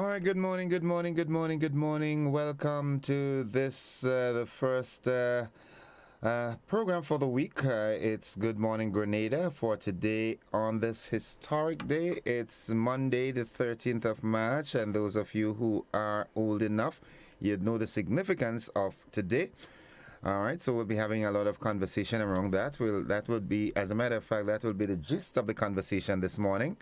All right, good morning, good morning, good morning, good morning. Welcome to this, the first program for the week. It's Good Morning Grenada for today on this historic day. It's Monday, the 13th of March, and those of you who are old enough, you'd know the significance of today. All right, so we'll be having a lot of conversation around that. That would be, as a matter of fact, that will be the gist of the conversation this morning.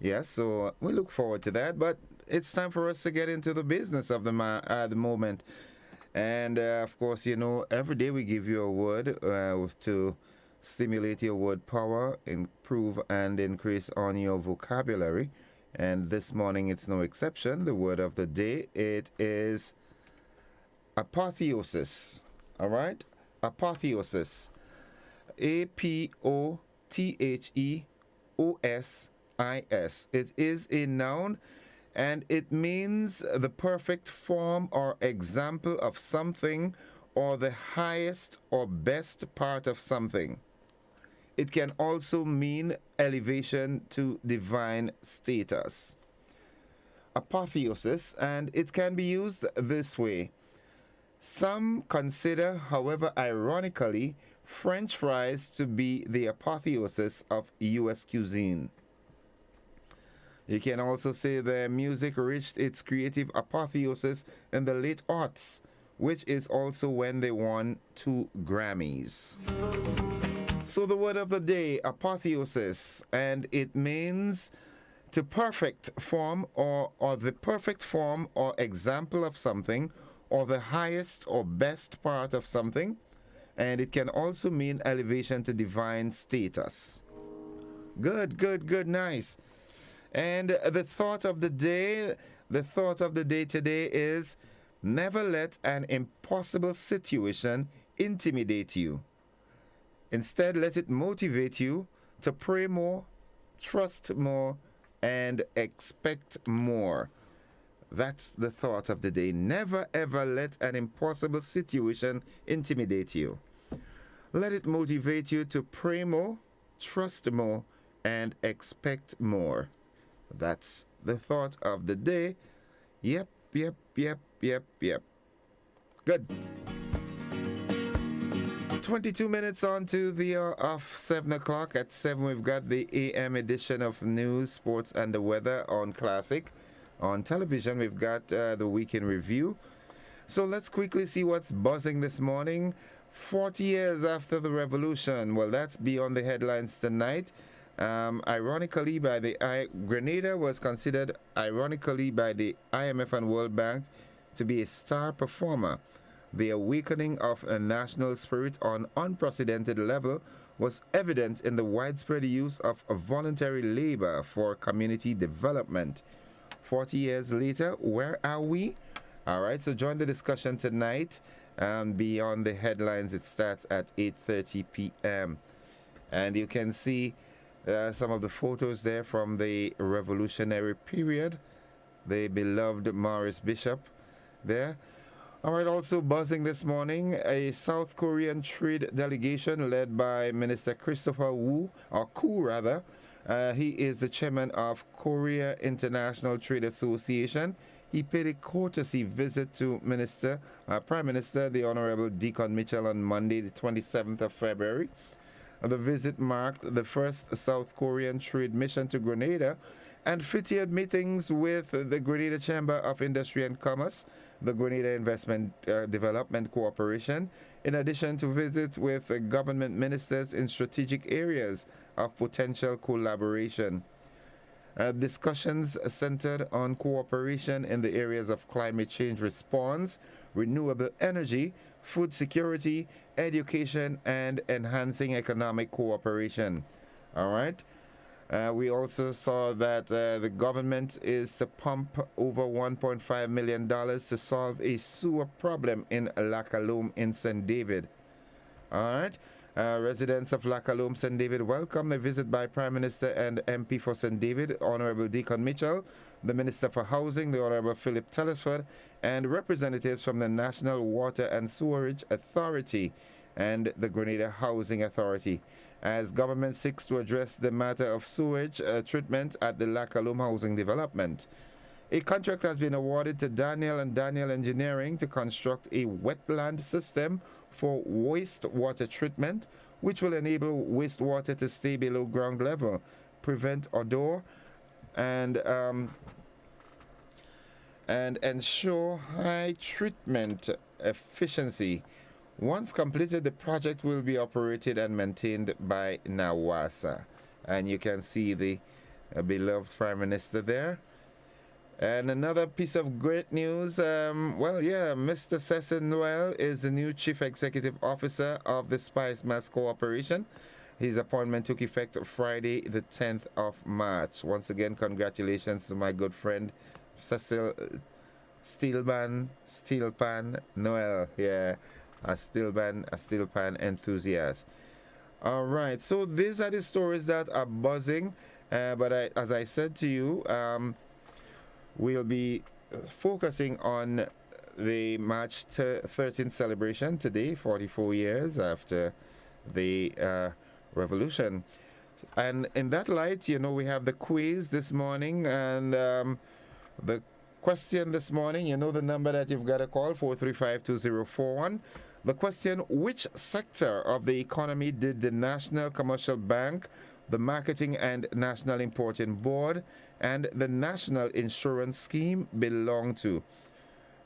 Yes, so we look forward to that, but it's time for us to get into the business of the moment. And of course, you know, every day we give you a word to stimulate your word power, improve and increase on your vocabulary. And this morning it's no exception. The word of the day, it is apotheosis. All right? Apotheosis. Apotheosis. It is a noun and it means the perfect form or example of something or the highest or best part of something. It can also mean elevation to divine status. Apotheosis, and it can be used this way. Some consider, however ironically, French fries to be the apotheosis of U.S. cuisine. You can also say the music reached its creative apotheosis in the late aughts, which is also when they won 2 Grammys. So the word of the day, apotheosis, and it means to perfect form or the perfect form or example of something, or the highest or best part of something, and it can also mean elevation to divine status. Good, nice. And the thought of the day today is, never let an impossible situation intimidate you. Instead, let it motivate you to pray more, trust more, and expect more. That's the thought of the day. Never ever let an impossible situation intimidate you. Let it motivate you to pray more, trust more, and expect more. That's the thought of the day. Yep. Good. 22 minutes on to the hour of 7 o'clock. At 7, we've got the AM edition of news, sports, and the weather on Classic. On television, we've got the Week in Review. So let's quickly see what's buzzing this morning. 40 years after the revolution. Well, that's beyond the headlines tonight. Ironically, Grenada was considered, ironically, by the IMF and World Bank to be a star performer. The awakening of a national spirit on unprecedented level was evident in the widespread use of voluntary labor for community development. 40 years later, where are we? All right, so join the discussion tonight. Beyond the headlines, it starts at 8:30 p.m. And you can see some of the photos there from the revolutionary period. The beloved Morris Bishop there. All right, also buzzing this morning, a South Korean trade delegation led by Minister Christopher Koo rather. He is the chairman of Korea International Trade Association. He paid a courtesy visit to Prime Minister, the Honorable Deacon Mitchell, on Monday, the 27th of February. The visit marked the first South Korean trade mission to Grenada and featured meetings with the Grenada Chamber of Industry and Commerce, the Grenada Investment Development Corporation, in addition to visits with government ministers in strategic areas of potential collaboration. Discussions centered on cooperation in the areas of climate change response, renewable energy, food security, education, and enhancing economic cooperation. All right. We also saw that the government is to pump over $1.5 million to solve a sewer problem in Lacalome in St. David. All right. Residents of Lacalome, St. David welcome the visit by Prime Minister and MP for St. David, Honorable Deacon Mitchell, the Minister for Housing, the Honorable Philip Telesford, and representatives from the National Water and Sewerage Authority and the Grenada Housing Authority, as government seeks to address the matter of sewage treatment at the Lacalome housing development. A contract has been awarded to Daniel and Daniel Engineering to construct a wetland system for wastewater treatment, which will enable wastewater to stay below ground level, prevent odor, and ensure high treatment efficiency. Once completed, the project will be operated and maintained by NAWASA. And you can see the beloved Prime Minister there. And another piece of great news, Mr. Cesar Noel is the new Chief Executive Officer of the Spice Mass Corporation. His appointment took effect Friday, the 10th of March. Once again, congratulations to my good friend, Cecil Steelpan Noel. Yeah, a Steelpan enthusiast. All right, so these are the stories that are buzzing. As I said to you, we'll be focusing on the March 13th celebration today, 44 years after the revolution. And in that light, we have the quiz this morning, and the question this morning, the number that you've got to call, 435-2041. The question, which sector of the economy did the National Commercial Bank, the Marketing and National Importing Board, and the National Insurance Scheme belong to?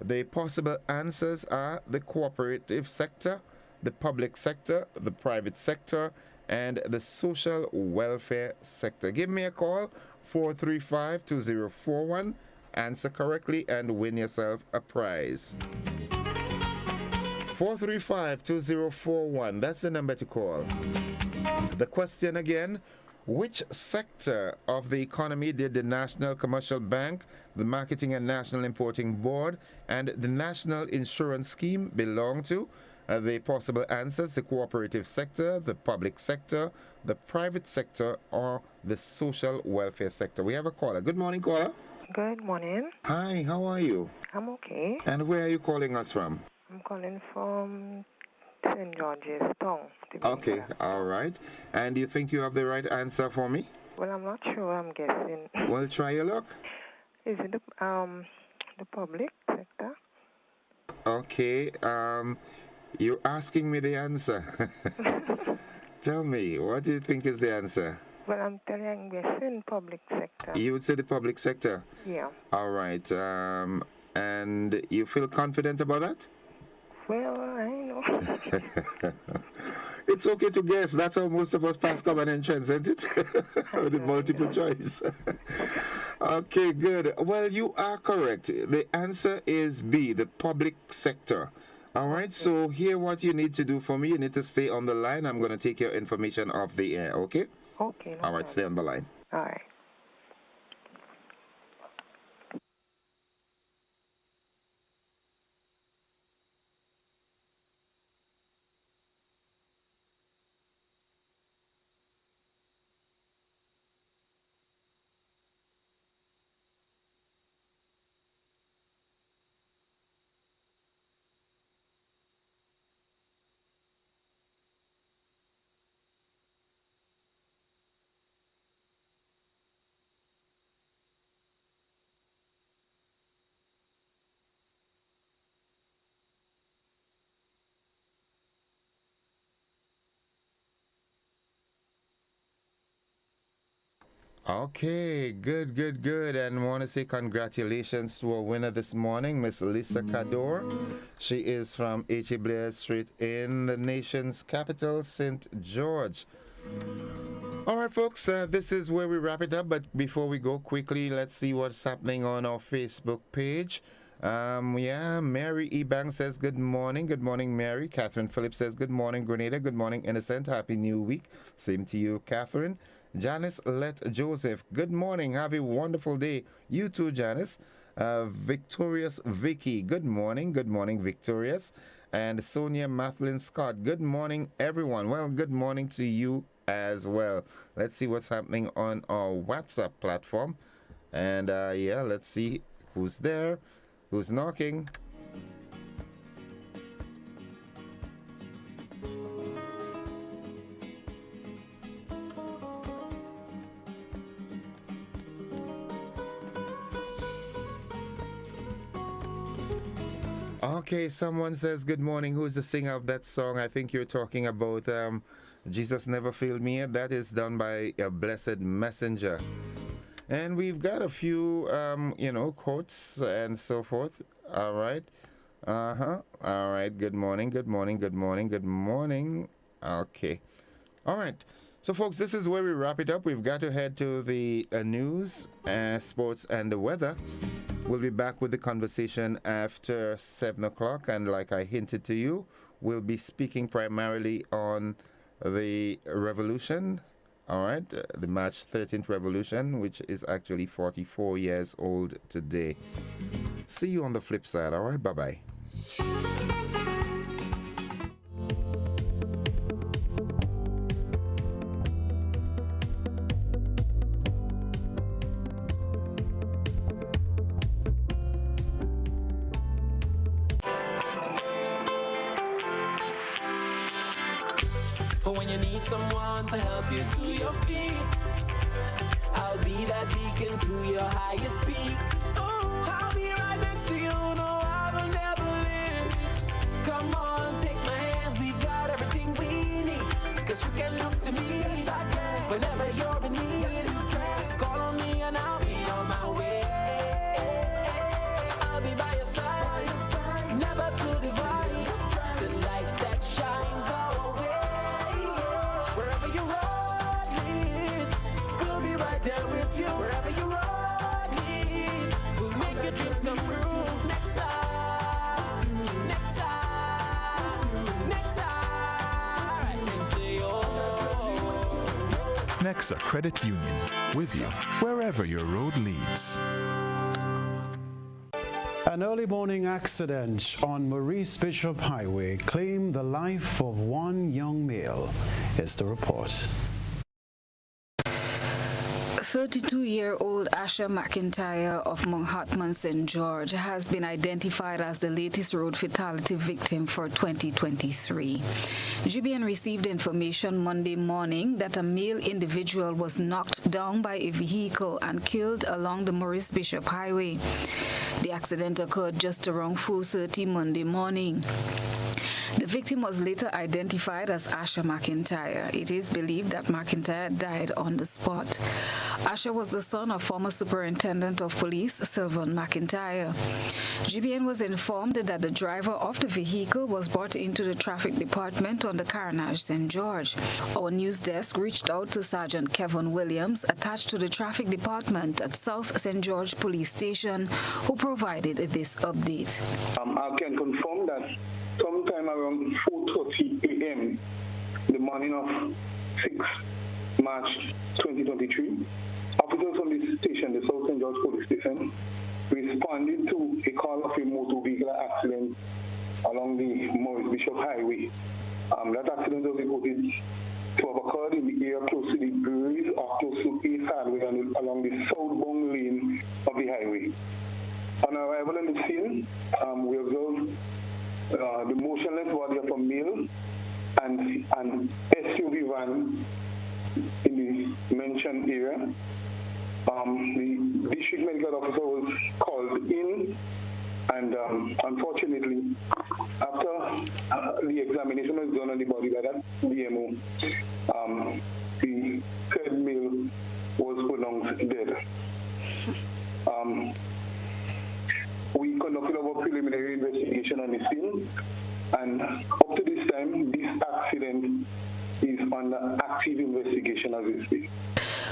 The possible answers are the cooperative sector, the public sector, the private sector, and the social welfare sector. Give me a call, 435-2041. Answer correctly and win yourself a prize. 435-2041. That's the number to call. The question again, which sector of the economy did the National Commercial Bank, the Marketing and National Importing Board, and the National Insurance Scheme belong to? The possible answers, the cooperative sector, the public sector, the private sector, or the social welfare sector. We have a caller. Good morning, caller. Good morning. Hi, how are you? I'm okay. And where are you calling us from? I'm calling from St. George's Town. Okay, all right. And do you think you have the right answer for me? Well, I'm not sure. I'm guessing. Well, try your luck. Is it the public sector? Okay, you're asking me the answer. Tell me, what do you think is the answer? Well, I'm telling you, I'm guessing public sector. You would say the public sector? Yeah. All right. And you feel confident about that? Well, I know. It's okay to guess. That's how most of us pass common entrance, isn't it? With the multiple choice. Okay, good. Well, you are correct. The answer is B, the public sector. All right, so here what you need to do for me. You need to stay on the line. I'm going to take your information off the air, okay? Okay. All right, stay on the line. All right. Okay, good. And want to say congratulations to our winner this morning, Miss Lisa Cador. She is from H.A. Blair Street in the nation's capital, St. George. All right, folks, this is where we wrap it up. But before we go quickly, let's see what's happening on our Facebook page. Mary Ebang says good morning. Good morning, Mary. Catherine Phillips says good morning, Grenada. Good morning, Innocent. Happy New Week. Same to you, Catherine. Janice Let Joseph, good morning. Have a wonderful day. You too, Janice. Victorious Vicky, good morning. Good morning, Victorious. And Sonia Mathlin Scott, good morning, everyone. Well, good morning to you as well. Let's see what's happening on our WhatsApp platform. And let's see who's there, who's knocking. Okay, someone says good morning. Who's the singer of that song? I think you're talking about Jesus Never Failed Me Yet. That is done by a Blessed Messenger. And we've got a few, quotes and so forth. All right. All right. Good morning. Good morning. Good morning. Good morning. Okay. All right. So, folks, this is where we wrap it up. We've got to head to the news, sports, and the weather. We'll be back with the conversation after 7 o'clock. And like I hinted to you, we'll be speaking primarily on the revolution. All right, the March 13th revolution, which is actually 44 years old today. See you on the flip side. All right, bye-bye. But when you need someone to help you to your feet, I'll be that beacon to your highest peak. Oh, I'll be right next to you, no, I will never leave. Come on, take my hands, we got everything we need. Cause you can look to me, yes, I can. Whenever you're in need, yes, you can. Just call on me and I'll be on my way. I'll be by your side, never to divide. The light that shines our way. Wherever you road leads, we'll be right there with you. Wherever you road leads, we'll make your dreams come true. Next side, next side, next side, next to you. Nexa Credit Union, with you wherever your road leads. An early morning accident on Maurice Bishop Highway claimed the life of one young male. Here's the report. 32-year-old Asher McIntyre of Manhattan, St. George has been identified as the latest road fatality victim for 2023. GBN received information Monday morning that a male individual was knocked down by a vehicle and killed along the Maurice Bishop Highway. The accident occurred just around 4:30 Monday morning. The victim was later identified as Asher McIntyre. It is believed that McIntyre died on the spot. Asher was the son of former Superintendent of Police Sylvan McIntyre. GBN was informed that the driver of the vehicle was brought into the traffic department on the Carnage St. George. Our news desk reached out to Sergeant Kevin Williams, attached to the traffic department at South St. George Police Station, who provided this update. I can confirm that sometime around 4:30 a.m., the morning of 6 March 2023, officers from the station, the South St. George Police Station, responded to a call of a motor vehicle accident along the Maurice Bishop Highway. That accident was reported to have occurred in the area close to the breweries or close to East Highway along the southbound lane of the highway. On arrival in the scene, we observed the motionless body of a male and an SUV van in the mentioned area. The district medical officer was called in, and unfortunately, after the examination was done on the body by that DMO, the third male was pronounced dead. We conducted our preliminary investigation on the scene, and up to this time, this accident is under active investigation as we speak.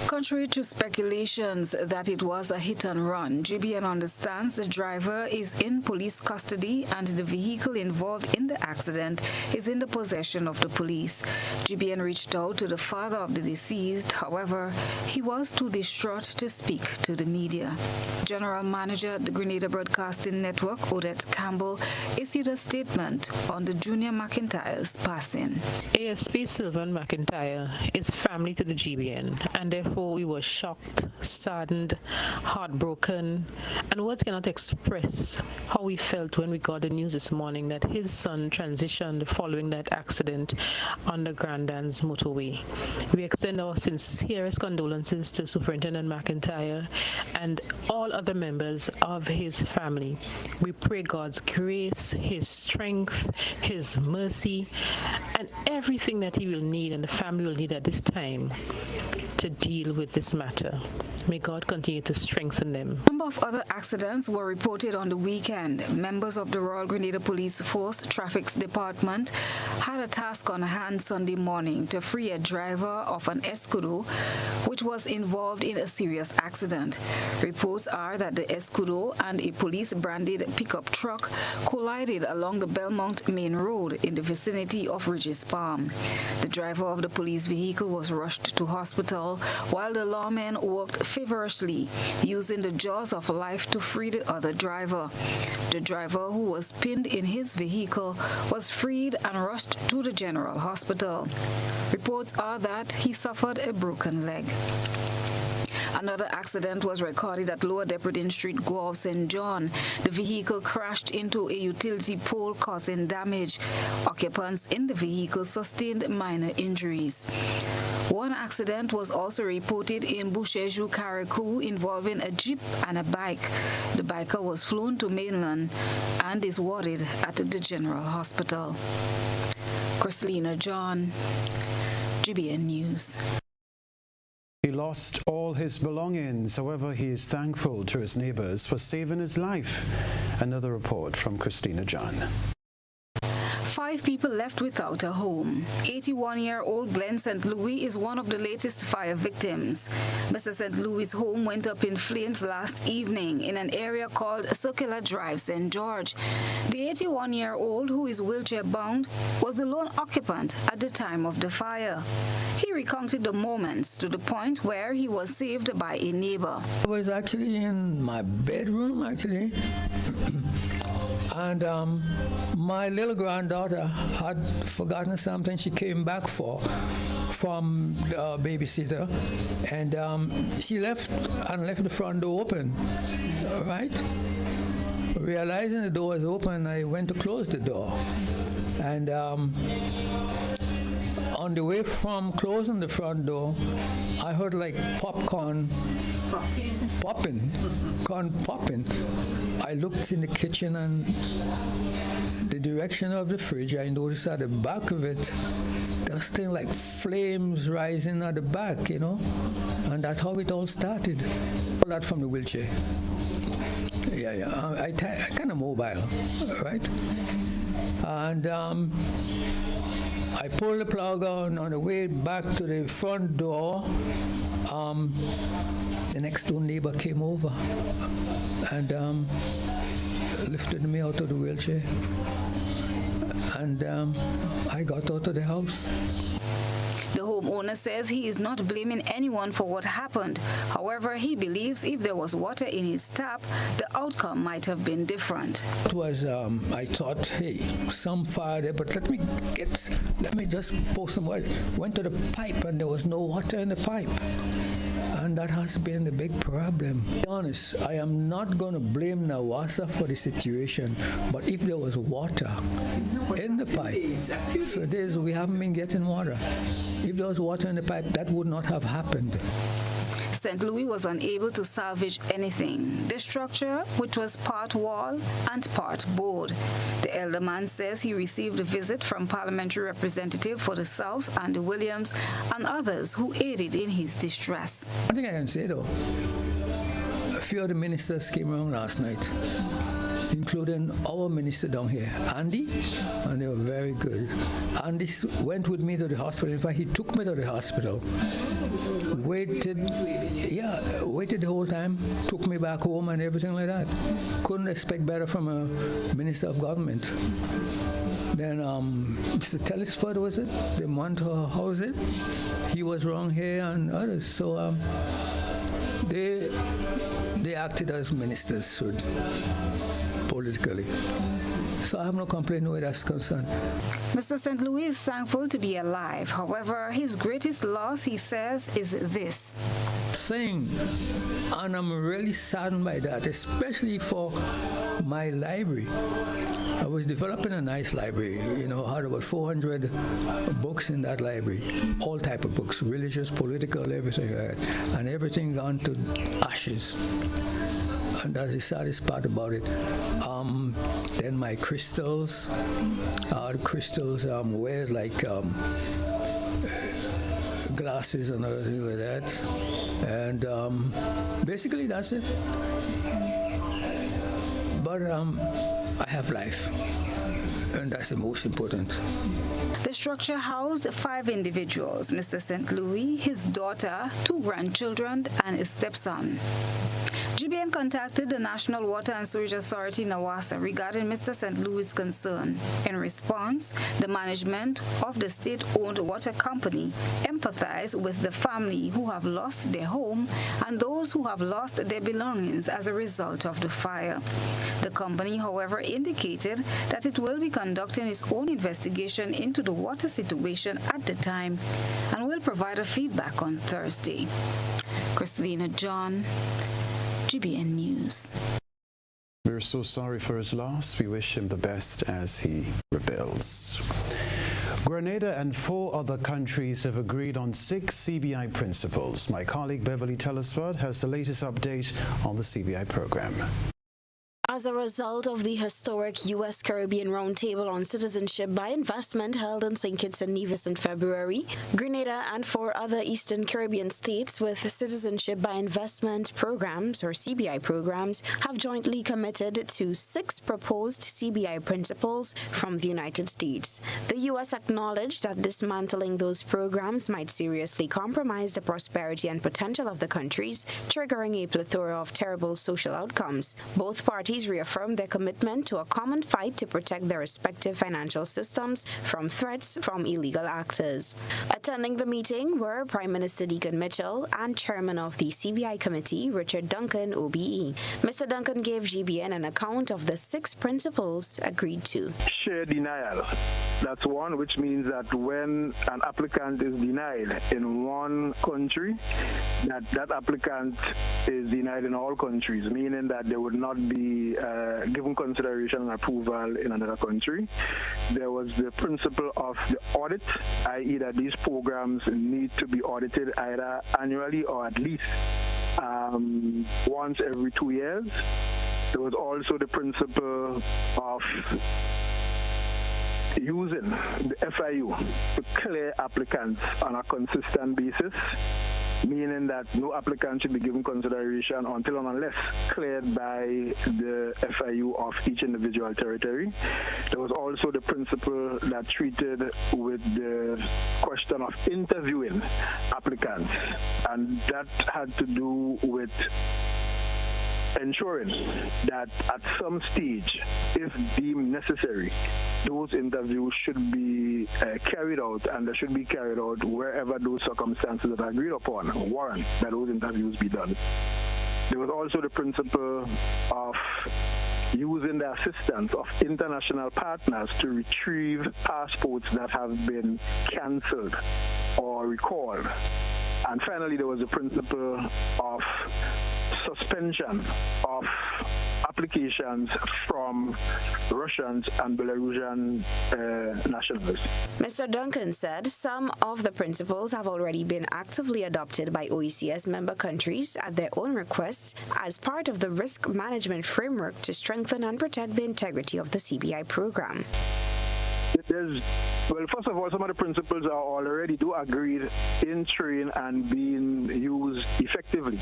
Contrary to speculations that it was a hit and run, GBN understands the driver is in police custody and the vehicle involved in the accident is in the possession of the police. GBN reached out to the father of the deceased. However, he was too distraught to speak to the media. General Manager at the Grenada Broadcasting Network, Odette Campbell, issued a statement on the Junior McIntyre's passing. ASP Sylvan McIntyre is family to the GBN, and their therefore, we were shocked, saddened, heartbroken, and words cannot express how we felt when we got the news this morning that his son transitioned following that accident on the Grandans motorway. We extend our sincerest condolences to Superintendent McIntyre and all other members of his family. We pray God's grace, his strength, his mercy, and everything that he will need and the family will need at this time to deal with this matter. May God continue to strengthen them. A number of other accidents were reported on the weekend. Members of the Royal Grenada Police Force Traffic Department had a task on hand Sunday morning to free a driver of an Escudo which was involved in a serious accident. Reports are that the Escudo and a police-branded pickup truck collided along the Belmont Main Road in the vicinity of Regis Palm. The driver of the police vehicle was rushed to hospital while the lawmen worked feverishly, using the jaws of life to free the other driver. The driver, who was pinned in his vehicle, was freed and rushed to the General Hospital. Reports are that he suffered a broken leg. Another accident was recorded at Lower Depredin Street, Guelph, St. John. The vehicle crashed into a utility pole, causing damage. Occupants in the vehicle sustained minor injuries. One accident was also reported in Boucheju, Carriacou, involving a jeep and a bike. The biker was flown to mainland and is warded at the General Hospital. Christina John, GBN News. He lost all his belongings. However, he is thankful to his neighbors for saving his life. Another report from Christina John. 5 people left without a home. 81-year-old Glenn St. Louis is one of the latest fire victims. Mr. St. Louis' home went up in flames last evening in an area called Circular Drive, St. George. The 81-year-old, who is wheelchair-bound, was the lone occupant at the time of the fire. He recounted the moments to the point where he was saved by a neighbor. I was actually in my bedroom, and my little granddaughter had forgotten something she came back from the babysitter, and she left the front door open, right? Realizing the door was open, I went to close the door, and on the way from closing the front door, I heard like popcorn popping. I looked in the kitchen and the direction of the fridge, I noticed at the back of it, there's thing like flames rising at the back, and that's how it all started. All that from the wheelchair. I kind of mobile, right? And I pulled the plug on the way back to the front door. The next door neighbor came over and lifted me out of the wheelchair, and I got out of the house. The homeowner says he is not blaming anyone for what happened. However, he believes if there was water in his tap, the outcome might have been different. It was, I thought, hey, some fire there, but let me just pour some water. Went to the pipe and there was no water in the pipe. And that has been the big problem. To be honest, I am not going to blame Nawasa for the situation, but if there was water in the pipe, for days we haven't been getting water. If there was water in the pipe, that would not have happened. St. Louis was unable to salvage anything. The structure, which was part wall and part board. The elder man says he received a visit from parliamentary representative for the South, Andy Williams, and others who aided in his distress. One thing I can say though, a few of the ministers came around last night, including our minister down here, Andy, and they were very good. Andy went with me to the hospital. In fact, he took me to the hospital, waited the whole time, took me back home and everything like that. Couldn't expect better from a minister of government. Then Mr. Tellisford, was it? The Monto House, he was wrong here and others. So they acted as ministers should, politically. So I have no complaint where that's concerned. Mr. St. Louis is thankful to be alive. However, his greatest loss, he says, is this. Thing, and I'm really saddened by that, especially for my library. I was developing a nice library, I had about 400 books in that library, all type of books, religious, political, everything like that, and everything gone to ashes. And that's the saddest part about it. Then my crystals, wear like glasses and everything like that. And basically that's it. But I have life, and that's the most important. The structure housed 5 individuals, Mr. St. Louis, his daughter, 2 grandchildren, and his stepson. GBN contacted the National Water and Sewage Authority, NAWASA, regarding Mr. St. Louis' concern. In response, the management of the state-owned water company empathized with the family who have lost their home and those who have lost their belongings as a result of the fire. The company, however, indicated that it will be conducting its own investigation into the water situation at the time and will provide a feedback on Thursday. Christina John, GBN News. We're so sorry for his loss. We wish him the best as he rebuilds. Grenada and 4 other countries have agreed on 6 CBI principles. My colleague Beverly Telesford has the latest update on the CBI program. As a result of the historic U.S. Caribbean Roundtable on Citizenship by Investment held in St. Kitts and Nevis in February, Grenada and 4 other Eastern Caribbean states with Citizenship by Investment programs, or CBI programs, have jointly committed to 6 proposed CBI principles from the United States. The U.S. acknowledged that dismantling those programs might seriously compromise the prosperity and potential of the countries, triggering a plethora of terrible social outcomes. Both parties reaffirmed their commitment to a common fight to protect their respective financial systems from threats from illegal actors. Attending the meeting were Prime Minister Deacon Mitchell and Chairman of the CBI Committee, Richard Duncan, OBE. Mr. Duncan gave GBN an account of the 6 principles agreed to. Share denial. That's one, which means that when an applicant is denied in one country, that applicant is denied in all countries, meaning that there would not be given consideration and approval in another country. There was the principle of the audit, i.e. that these programs need to be audited either annually or at least once every 2 years. There was also the principle of using the FIU to clear applicants on a consistent basis, meaning that no applicant should be given consideration until and unless cleared by the FIU of each individual territory. There was also the principle that treated with the question of interviewing applicants, and that had to do with ensuring that at some stage, if deemed necessary, those interviews should be carried out, and they should be carried out wherever those circumstances that are agreed upon warrant that those interviews be done. There was also the principle of using the assistance of international partners to retrieve passports that have been cancelled or recalled. And finally, there was the principle of suspension of applications from Russians and Belarusian nationals. Mr. Duncan said some of the principles have already been actively adopted by OECS member countries at their own requests as part of the risk management framework to strengthen and protect the integrity of the CBI program. Well, first of all, some of the principles are already agreed in train and being used effectively.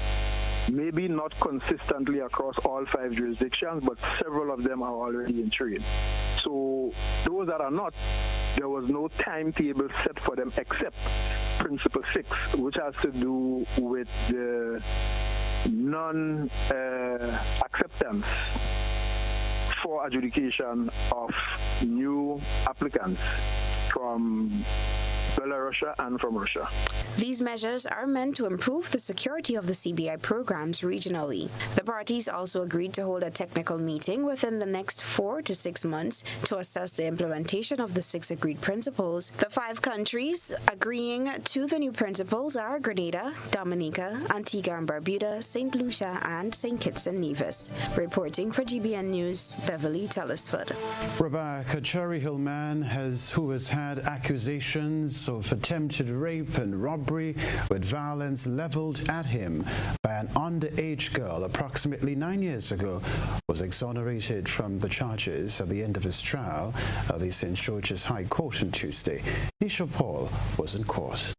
Maybe not consistently across all 5 jurisdictions, but several of them are already in train. So those that are not, there was no timetable set for them except Principle 6, which has to do with the non-acceptance for adjudication of new applicants from Belarus and from Russia. These measures are meant to improve the security of the CBI programs regionally. The parties also agreed to hold a technical meeting within the next 4 to 6 months to assess the implementation of the 6 agreed principles. The 5 countries agreeing to the new principles are Grenada, Dominica, Antigua and Barbuda, St. Lucia, and St. Kitts and Nevis. Reporting for GBN News, Beverly Telesford. Rebecca Cherry Hill man who has had accusations of attempted rape and robbery with violence leveled at him by an underage girl approximately 9 years ago was exonerated from the charges at the end of his trial at the St. George's High Court on Tuesday. Nisha Paul was in court.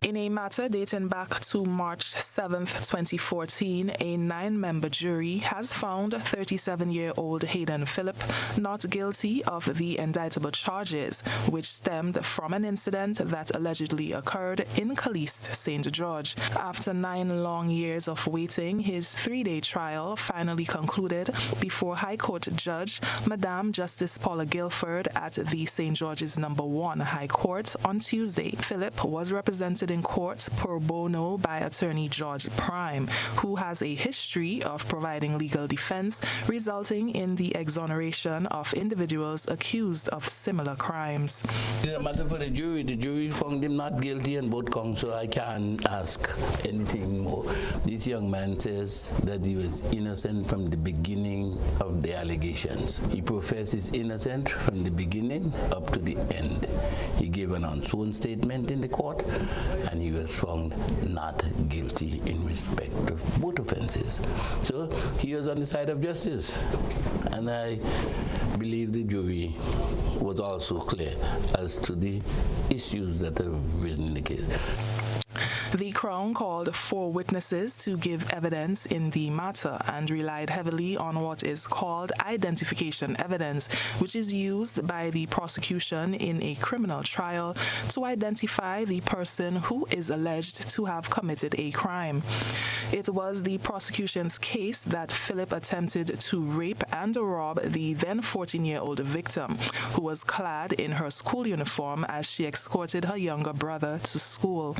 In a matter dating back to March 7, 2014, a 9-member jury has found 37-year-old Hayden Phillip not guilty of the indictable charges, which stemmed from an incident that allegedly occurred in Caliste, St. George. After 9 long years of waiting, his 3-day trial finally concluded before High Court Judge Madame Justice Paula Guilford at the St. George's No. 1 High Court on Tuesday. Phillip was represented in court pro bono by attorney George Prime, who has a history of providing legal defense, resulting in the exoneration of individuals accused of similar crimes. It's a matter for the jury. The jury found him not guilty on both counts, so I can't ask anything more. This young man says that he was innocent from the beginning of the allegations. He professed his innocence from the beginning up to the end. He gave an unsworn statement in the court, and he was found not guilty in respect of both offenses. So he was on the side of justice, and I believe the jury was also clear as to the issues that have risen in the case. The Crown called 4 witnesses to give evidence in the matter and relied heavily on what is called identification evidence, which is used by the prosecution in a criminal trial to identify the person who is alleged to have committed a crime. It was the prosecution's case that Phillip attempted to rape and rob the then 14-year-old victim, who was clad in her school uniform as she escorted her younger brother to school.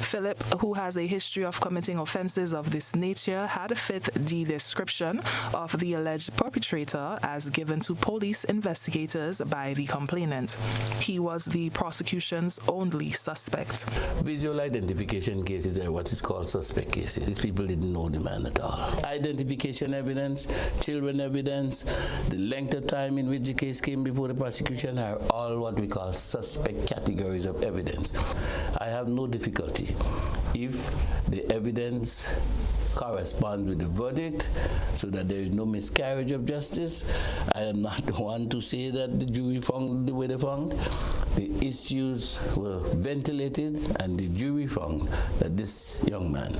Phillip, who has a history of committing offenses of this nature, had fit the description of the alleged perpetrator as given to police investigators by the complainant. He was the prosecution's only suspect. Visual identification cases are what is called suspect cases. These people didn't know the man at all. Identification evidence, children evidence, the length of time in which the case came before the prosecution are all what we call suspect categories of evidence. I have no difficulty if the evidence corresponds with the verdict so that there is no miscarriage of justice. I am not the one to say that the jury found the way they found. The issues were ventilated and the jury found that this young man,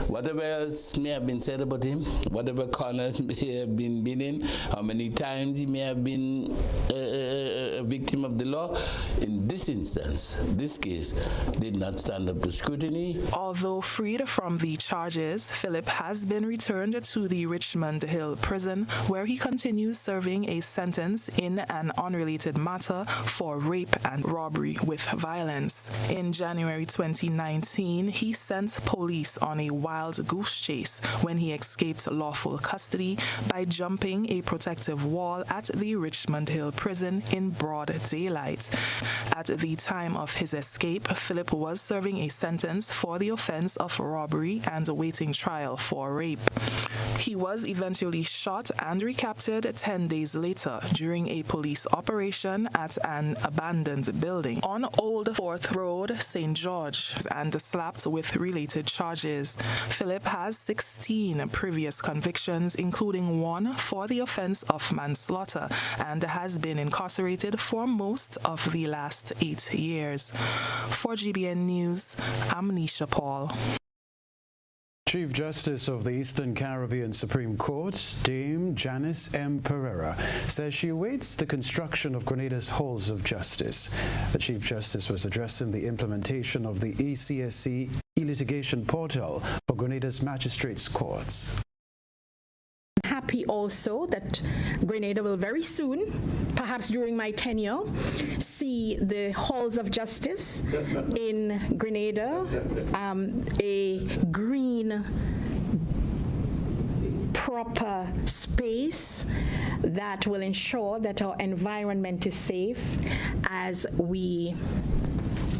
whatever else may have been said about him, whatever corners may have been in, how many times he may have been a victim of the law, in this instance, this case did not stand up to scrutiny. Although freed from the charges, Phillip has been returned to the Richmond Hill prison, where he continues serving a sentence in an unrelated matter for rape and robbery with violence. In January 2019, he sent police on a wild goose chase when he escaped lawful custody by jumping a protective wall at the Richmond Hill prison in broad daylight. At the time of his escape, Phillip was serving a sentence for the offense of robbery and awaiting trial for rape. He was eventually shot and recaptured 10 days later during a police operation at an abandoned building on Old Fourth Road, St. George, and slapped with related charges. Phillip has 16 previous convictions, including one for the offense of manslaughter, and has been incarcerated for most of the last 8 years. For GBN News, I'm Nisha Paul. Chief Justice of the Eastern Caribbean Supreme Court, Dame Janice M. Pereira, says she awaits the construction of Grenada's halls of justice. The Chief Justice was addressing the implementation of the ECSC e-litigation portal for Grenada's magistrates' courts. Happy also that Grenada will very soon, perhaps during my tenure, see the halls of justice in Grenada, a green, proper space that will ensure that our environment is safe as we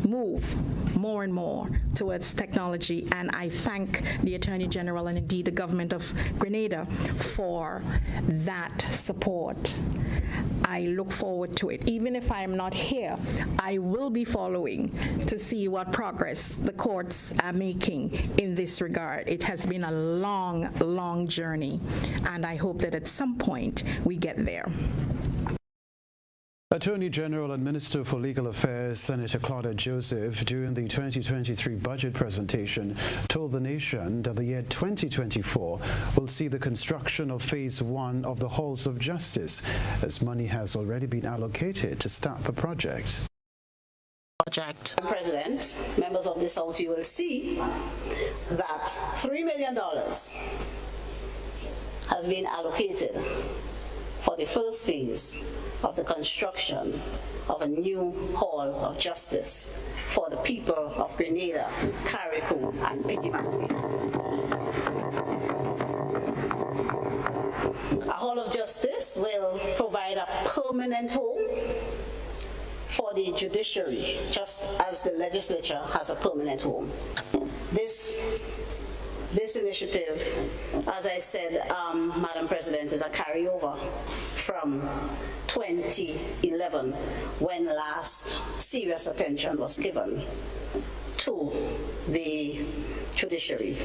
move more and more towards technology. And I thank the Attorney General and indeed the government of Grenada for that support. I look forward to it. Even if I am not here, I will be following to see what progress the courts are making in this regard. It has been a long, long journey, and I hope that at some point we get there. Attorney General and Minister for Legal Affairs, Senator Claudette Joseph, during the 2023 budget presentation, told the nation that the year 2024 will see the construction of Phase 1 of the Halls of Justice, as money has already been allocated to start the project. President, members of this House, you will see that $3 million has been allocated for the first phase of the construction of a new Hall of Justice for the people of Grenada, Carriacou, and Petit-Marquis. A Hall of Justice will provide a permanent home for the judiciary, just as the legislature has a permanent home. This initiative, as I said, Madam President, is a carryover from 2011, when last serious attention was given to the judiciary.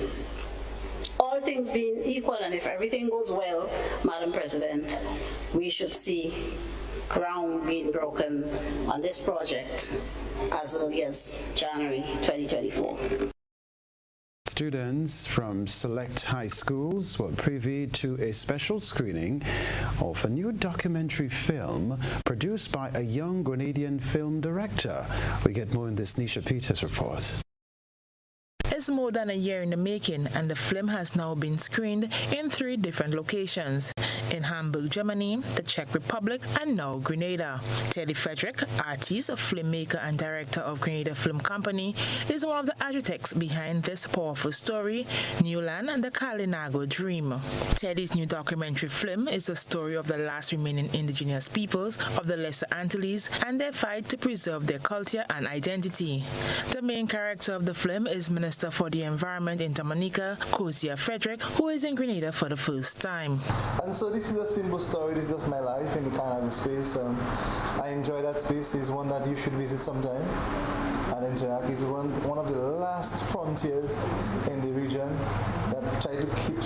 All things being equal, and if everything goes well, Madam President, we should see ground being broken on this project as early as January 2024. Students from select high schools were privy to a special screening of a new documentary film produced by a young Grenadian film director. We get more in this Nisha Peters report. It's more than a year in the making, and the film has now been screened in 3 different locations: in Hamburg, Germany, the Czech Republic, and now Grenada. Teddy Frederick, artist, filmmaker, and director of Grenada Film Company, is one of the architects behind this powerful story, New Land and the Kalinago Dream. Teddy's new documentary film is the story of the last remaining indigenous peoples of the Lesser Antilles and their fight to preserve their culture and identity. The main character of the film is Minister for the Environment in Dominica, Kozia Frederick, who is in Grenada for the first time. And so this is a simple story. This is just my life in the Kalinago space. I enjoy that space. It's one that you should visit sometime. And Interact is one of the last frontiers in the region that try to keep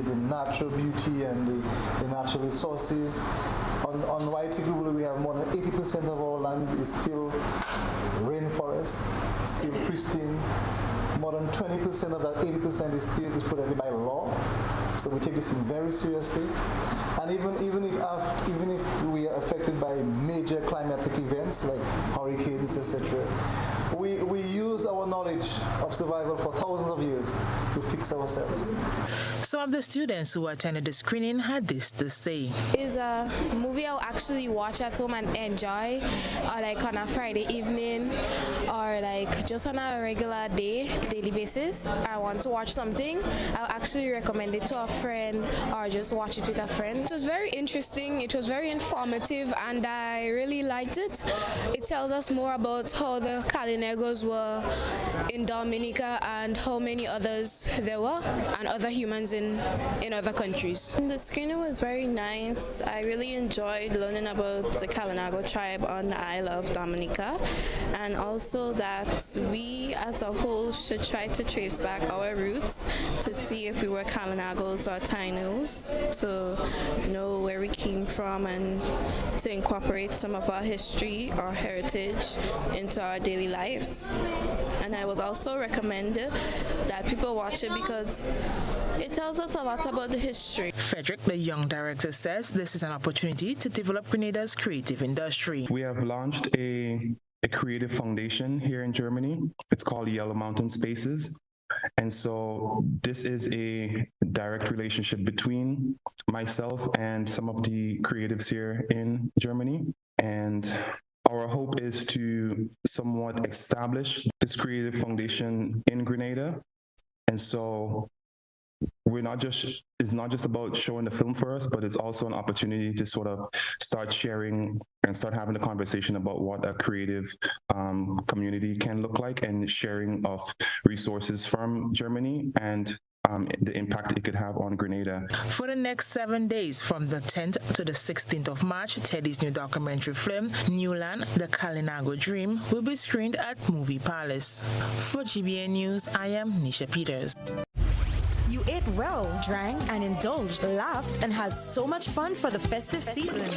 the natural beauty and the natural resources. On Waitikubulu, we have more than 80% of our land is still rainforest, still pristine. More than 20% of that 80% is still protected by law. So we take this very seriously. And even if we are affected by major climatic events like hurricanes, etc., we use our knowledge of survival for thousands of years to fix ourselves. Some of the students who attended the screening had this to say. It's a movie I'll actually watch at home and enjoy, or like on a Friday evening, or like just on a regular daily basis. I want to watch something, I'll actually recommend it to a friend or just watch it with a friend. It was very interesting, it was very informative, and I really liked it. It tells us more about how the Kalinegos were in Dominica and how many others there were, and other humans in other countries. The screening was very nice. I really enjoyed learning about the Kalinago tribe on the Isle of Dominica, and also that we as a whole should try to trace back our roots to see if we were Kalinagos or Tainos, to know where we came from and to incorporate some of our history or heritage into our daily lives. And I would also recommend that people watch it because it tells us a lot about the history. Frederick, the young director, says this is an opportunity to develop Grenada's creative industry. We have launched a creative foundation here in Germany. It's called Yellow Mountain Spaces. And so this is a direct relationship between myself and some of the creatives here in Germany. And our hope is to somewhat establish this creative foundation in Grenada. And so it's not just about showing the film for us, but it's also an opportunity to sort of start sharing and start having a conversation about what a creative community can look like, and sharing of resources from Germany and the impact it could have on Grenada. For the next 7 days, from the 10th to the 16th of March, Teddy's new documentary film, Newland, The Kalinago Dream, will be screened at Movie Palace. For GBN News, I am Nisha Peters. You ate well, drank and indulged, laughed and had so much fun for the festive season.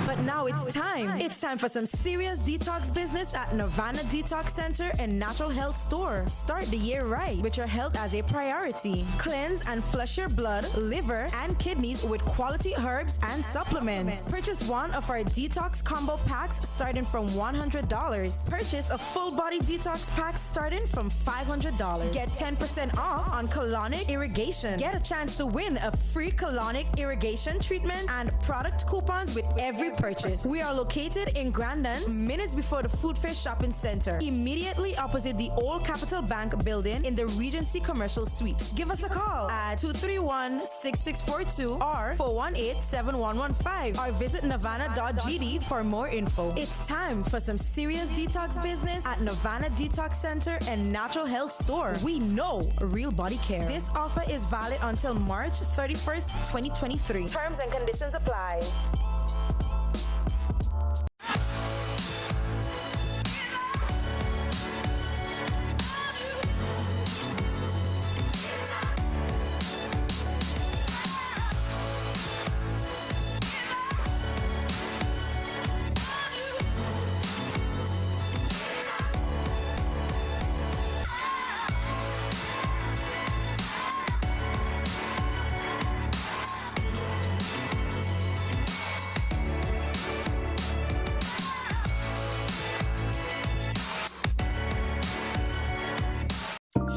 But now it's time. It's time for some serious detox business at Nirvana Detox Center and Natural Health Store. Start the year right with your health as a priority. Cleanse and flush your blood, liver and kidneys with quality herbs and supplements. Purchase one of our detox combo packs starting from $100. Purchase a full body detox pack starting from $500. Get 10% off on colonic irrigation. Get a chance to win a free colonic irrigation treatment and product coupons with every purchase. We are located in Grandin, minutes before the Food Fair Shopping Center, immediately opposite the old Capital Bank building in the Regency Commercial Suites. Give us a call at 231-6642 or 418-7115 or visit nirvana.gd for more info. It's time for some serious detox business at Nirvana Detox Center and Natural Health Store. We know real body care. This offer is valid until March 31st, 2023. Terms and conditions apply.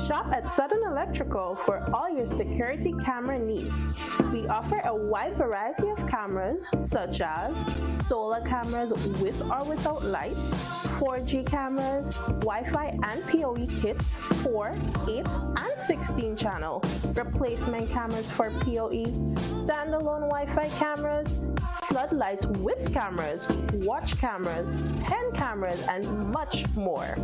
Shop at Southern Electrical for all your security camera needs. We offer a wide variety of cameras such as solar cameras with or without lights, 4G cameras, Wi-Fi and PoE kits, 4, 8, and 16 channel, replacement cameras for PoE, standalone Wi-Fi cameras, floodlights with cameras, watch cameras, pen cameras, and much more.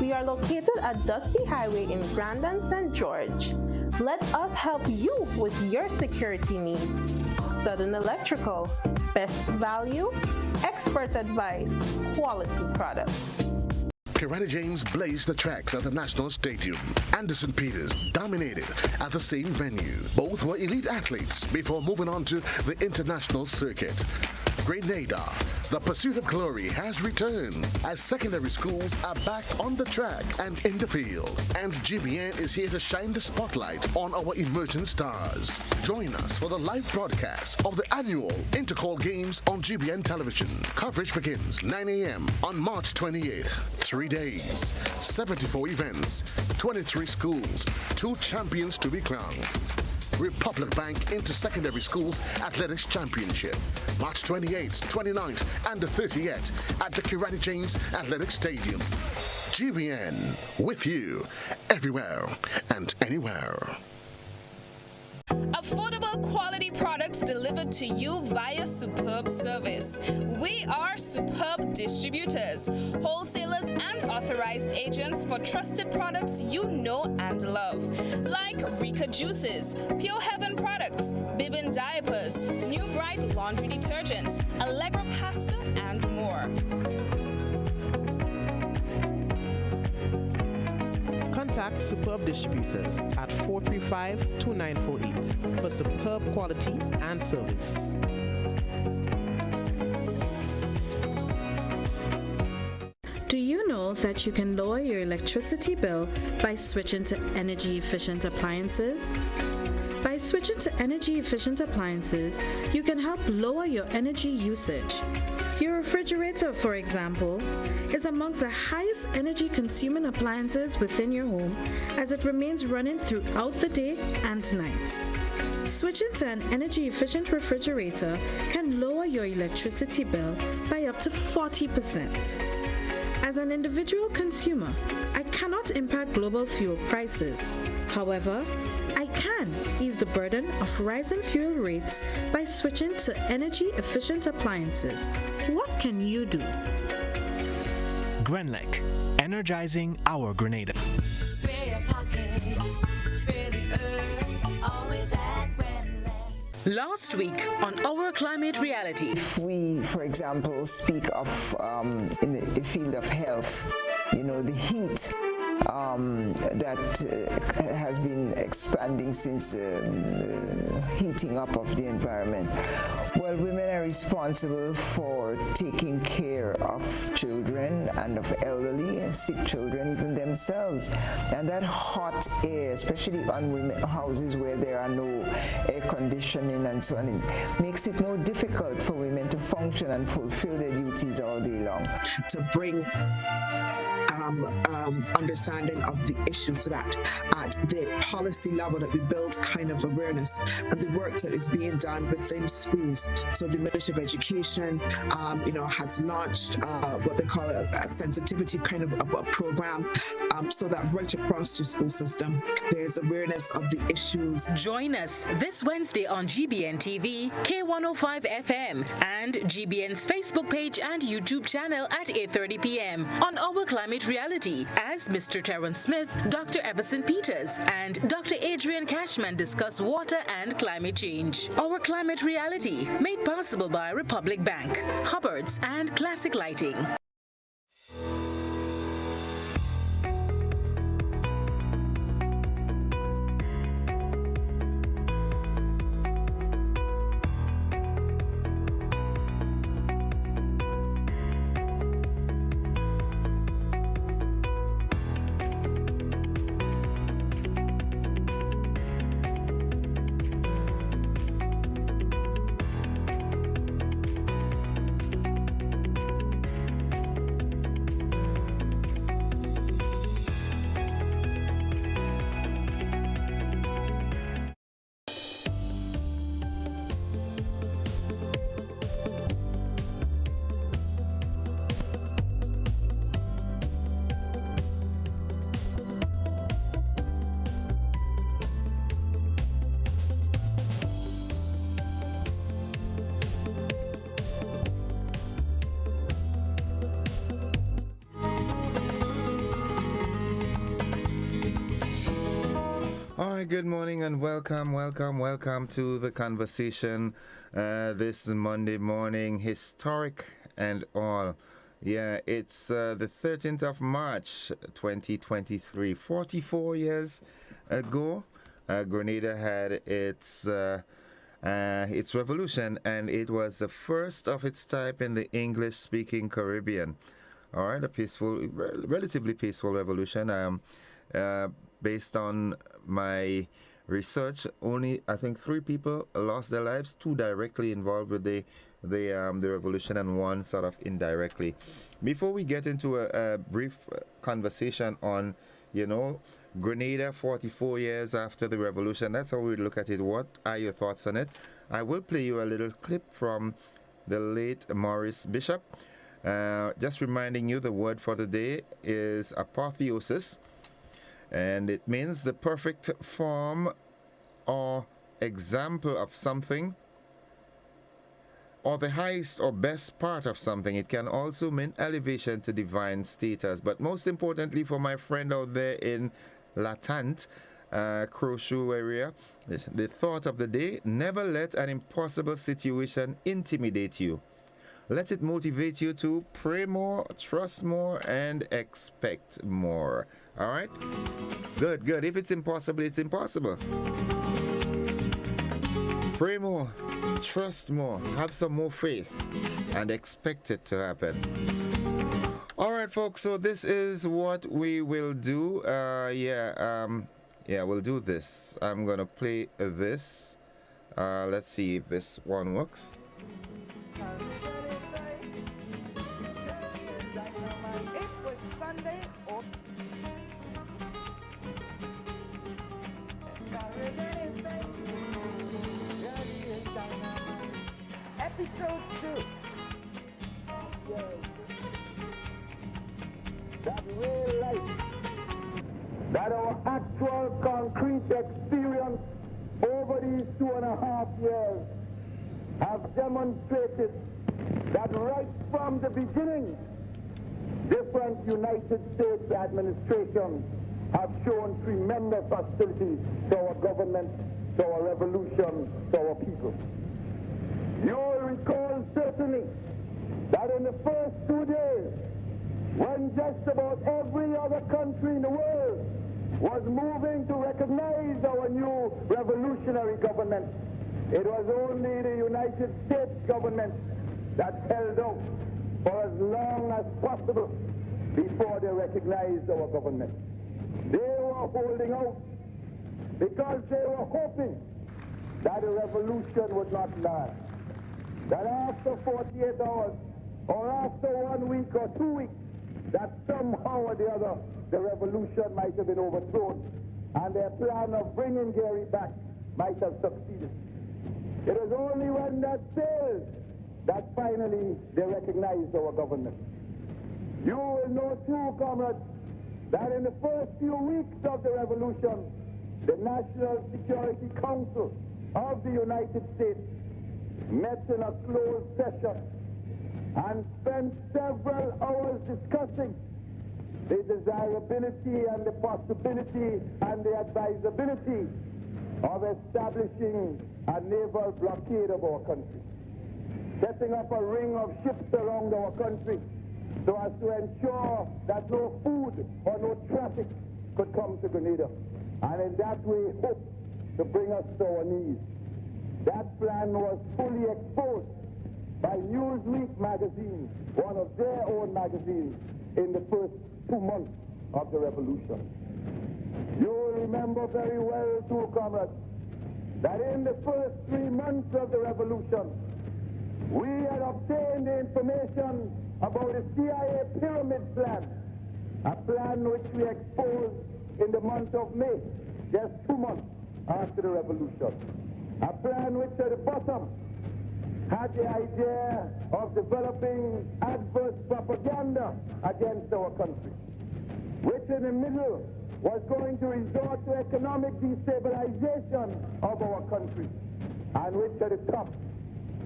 We are located at Dusty Highway in Grandin, St. George. Let us help you with your security needs. Southern Electrical, best value, expert advice, quality products. Grenada James blazed the tracks at the National Stadium. Anderson Peters dominated at the same venue. Both were elite athletes before moving on to the international circuit. Grenada, the pursuit of glory has returned as secondary schools are back on the track and in the field. And GBN is here to shine the spotlight on our emerging stars. Join us for the live broadcast of the annual Intercall Games on GBN television. Coverage begins 9 a.m. on March 28th. 3 days, 74 events, 23 schools, 2 champions to be crowned. Republic Bank Inter-Secondary Schools Athletics Championship, March 28th, 29th, and the 30th at the Grenada James Athletic Stadium. GBN, with you, everywhere and anywhere. Affordable quality products delivered to you via superb service. We are Superb Distributors, wholesalers and authorized agents for trusted products you know and love, like Rika Juices, Pure Heaven products, Bibbin Diapers, New Bright Laundry Detergent, Allegra Pasta, and more. Contact Superb Distributors at 435-2948 for superb quality and service. Do you know that you can lower your electricity bill by switching to energy-efficient appliances? By switching to energy-efficient appliances, you can help lower your energy usage. Your refrigerator, for example, is amongst the highest energy-consuming appliances within your home as it remains running throughout the day and night. Switching to an energy-efficient refrigerator can lower your electricity bill by up to 40%. As an individual consumer, I cannot impact global fuel prices. However, I can ease the burden of rising fuel rates by switching to energy-efficient appliances. What can you do? Grenlec, energizing our Grenada. Spare your pocket, spare the earth, always at Grenlec. Last week on Our Climate Reality. If we, for example, speak of in the field of health, the heat that has been expanding since heating up of the environment. Well, women are responsible for taking care of children and of elderly and sick children, even themselves. And that hot air, especially on houses where there are no air conditioning and so on, it makes it more difficult for women to function and fulfill their duties all day long. To bring understanding of the issues that at the policy level that we build kind of awareness and the work that is being done within schools. So the Ministry of Education, has launched what they call a sensitivity kind of a program, so that right across the school system, there's awareness of the issues. Join us this Wednesday on GBN TV, K105 FM, and GBN's Facebook page and YouTube channel at 8:30 p.m. on Our Climate Reality as Mr. Terrence Smith, Dr. Everson Peters, and Dr. Adrian Cashman discuss water and climate change. Our Climate Reality, made possible by Republic Bank, Hubbard's, and Classic Lighting. Good morning and welcome to the conversation this Monday morning, historic and all. Yeah, it's the 13th of March 2023. 44 years ago, Grenada had its revolution, and it was the first of its type in the English-speaking Caribbean. All right, a peaceful, relatively peaceful revolution. Based on my research, only I think 3 people lost their lives, 2 directly involved with the revolution and 1 sort of indirectly. Before we get into a brief conversation on, Grenada 44 years after the revolution, that's how we look at it. What are your thoughts on it? I will play you a little clip from the late Maurice Bishop. Just reminding you, the word for the day is apotheosis. And it means the perfect form or example of something, or the highest or best part of something. It can also mean elevation to divine status. But most importantly, for my friend out there in Latant, Crowshoe area, the thought of the day: never let an impossible situation intimidate you. Let it motivate you to pray more, trust more, and expect more. All right? Good. If it's impossible, it's impossible. Pray more, trust more, have some more faith, and expect it to happen. All right, folks, so this is what we will do. Yeah, we'll do this. I'm gonna play this. Let's see if this one works. It was Sunday. Episode 2. That real life, that our actual concrete experience over these 2.5 years have demonstrated that right from the beginning, different United States administrations have shown tremendous hostility to our government, to our revolution, to our people. You will recall certainly that in the first 2 days, when just about every other country in the world was moving to recognize our new revolutionary government, it was only the United States government that held out for as long as possible before they recognized our government. They were holding out because they were hoping that the revolution would not last. That after 48 hours, or after 1 week or 2 weeks, that somehow or the other, the revolution might have been overthrown, and their plan of bringing Gary back might have succeeded. It was only when that failed that finally they recognized our government. You will know too, comrades, that in the first few weeks of the revolution, the National Security Council of the United States met in a closed session and spent several hours discussing the desirability and the possibility and the advisability of establishing a naval blockade of our country, setting up a ring of ships around our country so as to ensure that no food or no traffic could come to Grenada, and in that way hope to bring us to our knees. That plan was fully exposed by Newsweek magazine, one of their own magazines, in the first 2 months of the revolution. You will remember very well too, comrades, that in the first 3 months of the revolution, we had obtained the information about the CIA pyramid plan, a plan which we exposed in the month of May, just 2 months after the revolution. A plan which at the bottom had the idea of developing adverse propaganda against our country, which in the middle was going to resort to economic destabilization of our country, and which at the top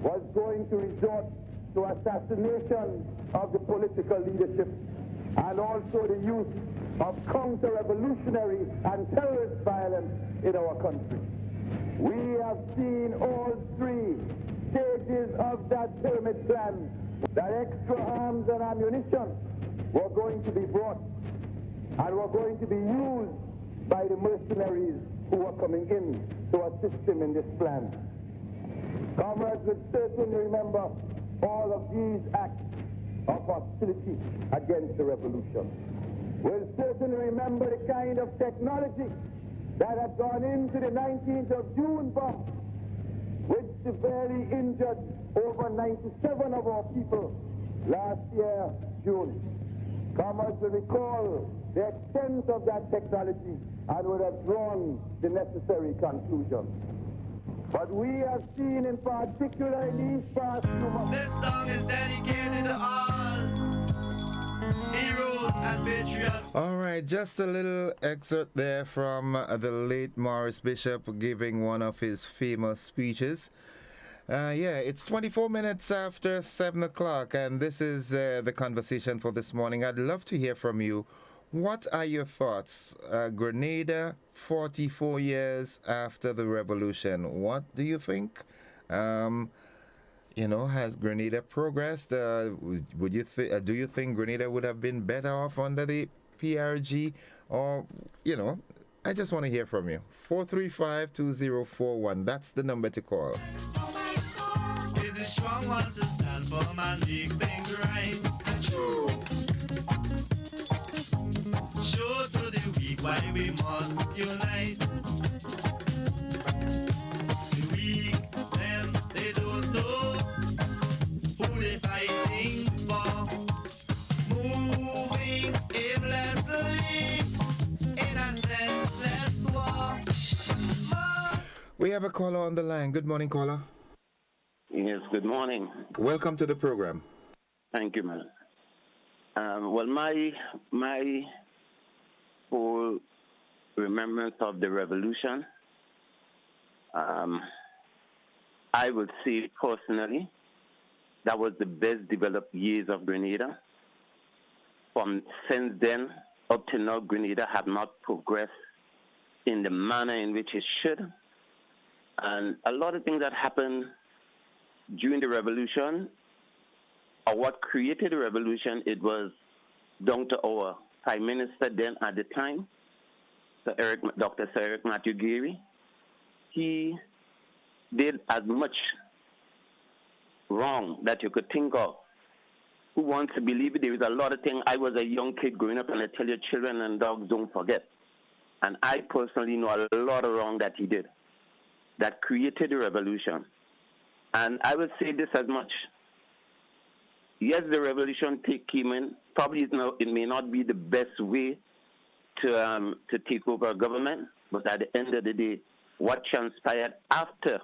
was going to resort to assassination of the political leadership, and also the use of counter-revolutionary and terrorist violence in our country. We have seen all 3 stages of that pyramid plan, that extra arms and ammunition were going to be brought and were going to be used by the mercenaries who were coming in to assist him in this plan. Comrades would certainly remember all of these acts of hostility against the revolution. We'll certainly remember the kind of technology that had gone into the 19th of June bomb, which severely injured over 97 of our people last year, June. Comrades will recall the extent of that technology and would have drawn the necessary conclusions. But we have seen in particular in these past few months. This song is dedicated to all heroes and patriots. All right, just a little excerpt there from the late Morris Bishop giving one of his famous speeches. Yeah, it's 24 minutes after 7 o'clock, and this is the conversation for this morning. I'd love to hear from you. What are your thoughts? Grenada, 44 years after the revolution. What do you think? Has Grenada progressed? Would you do you think Grenada would have been better off under the PRG? Or, I just want to hear from you. 435-2041. That's the number to call. Is it strong ones to stand for and make things right and true? Show to the weak why we must unite. have a caller on the line. Good morning, caller. Yes, good morning. Welcome to the program. Thank you, man. Well, my whole remembrance of the revolution, I would say personally, that was the best developed years of Grenada. From since then up to now, Grenada have not progressed in the manner in which it should. And a lot of things that happened during the revolution, or what created the revolution, it was down to our Prime Minister then at the time, Dr. Sir Eric Matthew Geary. He did as much wrong that you could think of. Who wants to believe it? There is a lot of things. I was a young kid growing up, and I tell you, children and dogs don't forget. And I personally know a lot of wrong that he did that created the revolution. And I would say this as much. Yes, the revolution came in. Probably it may not be the best way to take over a government, but at the end of the day, what transpired after,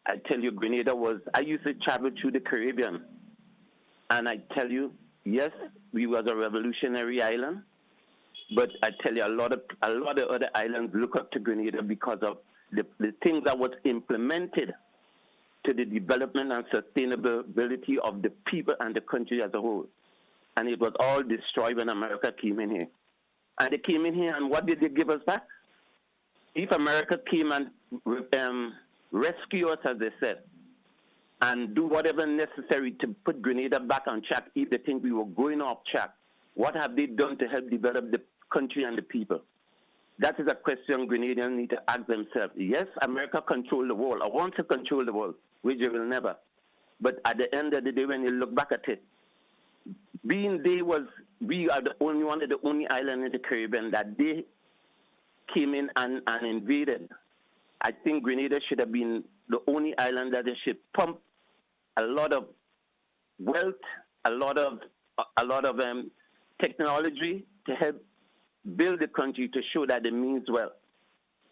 I tell you, Grenada was, I used to travel through the Caribbean, and I tell you, yes, we was a revolutionary island, but I tell you, a lot of other islands look up to Grenada because of the things that was implemented to the development and sustainability of the people and the country as a whole. And it was all destroyed when America came in here. And they came in here, and what did they give us back? If America came and rescue us, as they said, and do whatever necessary to put Grenada back on track, if they think we were going off track, what have they done to help develop the country and the people? That is a question Grenadians need to ask themselves. Yes, America controls the world, or wants to control the world, which they will never. But at the end of the day, when you look back at it, we are the only one of the only island in the Caribbean that they came in and invaded. I think Grenada should have been the only island that they should pump a lot of wealth, a lot of technology to help build the country to show that it means well.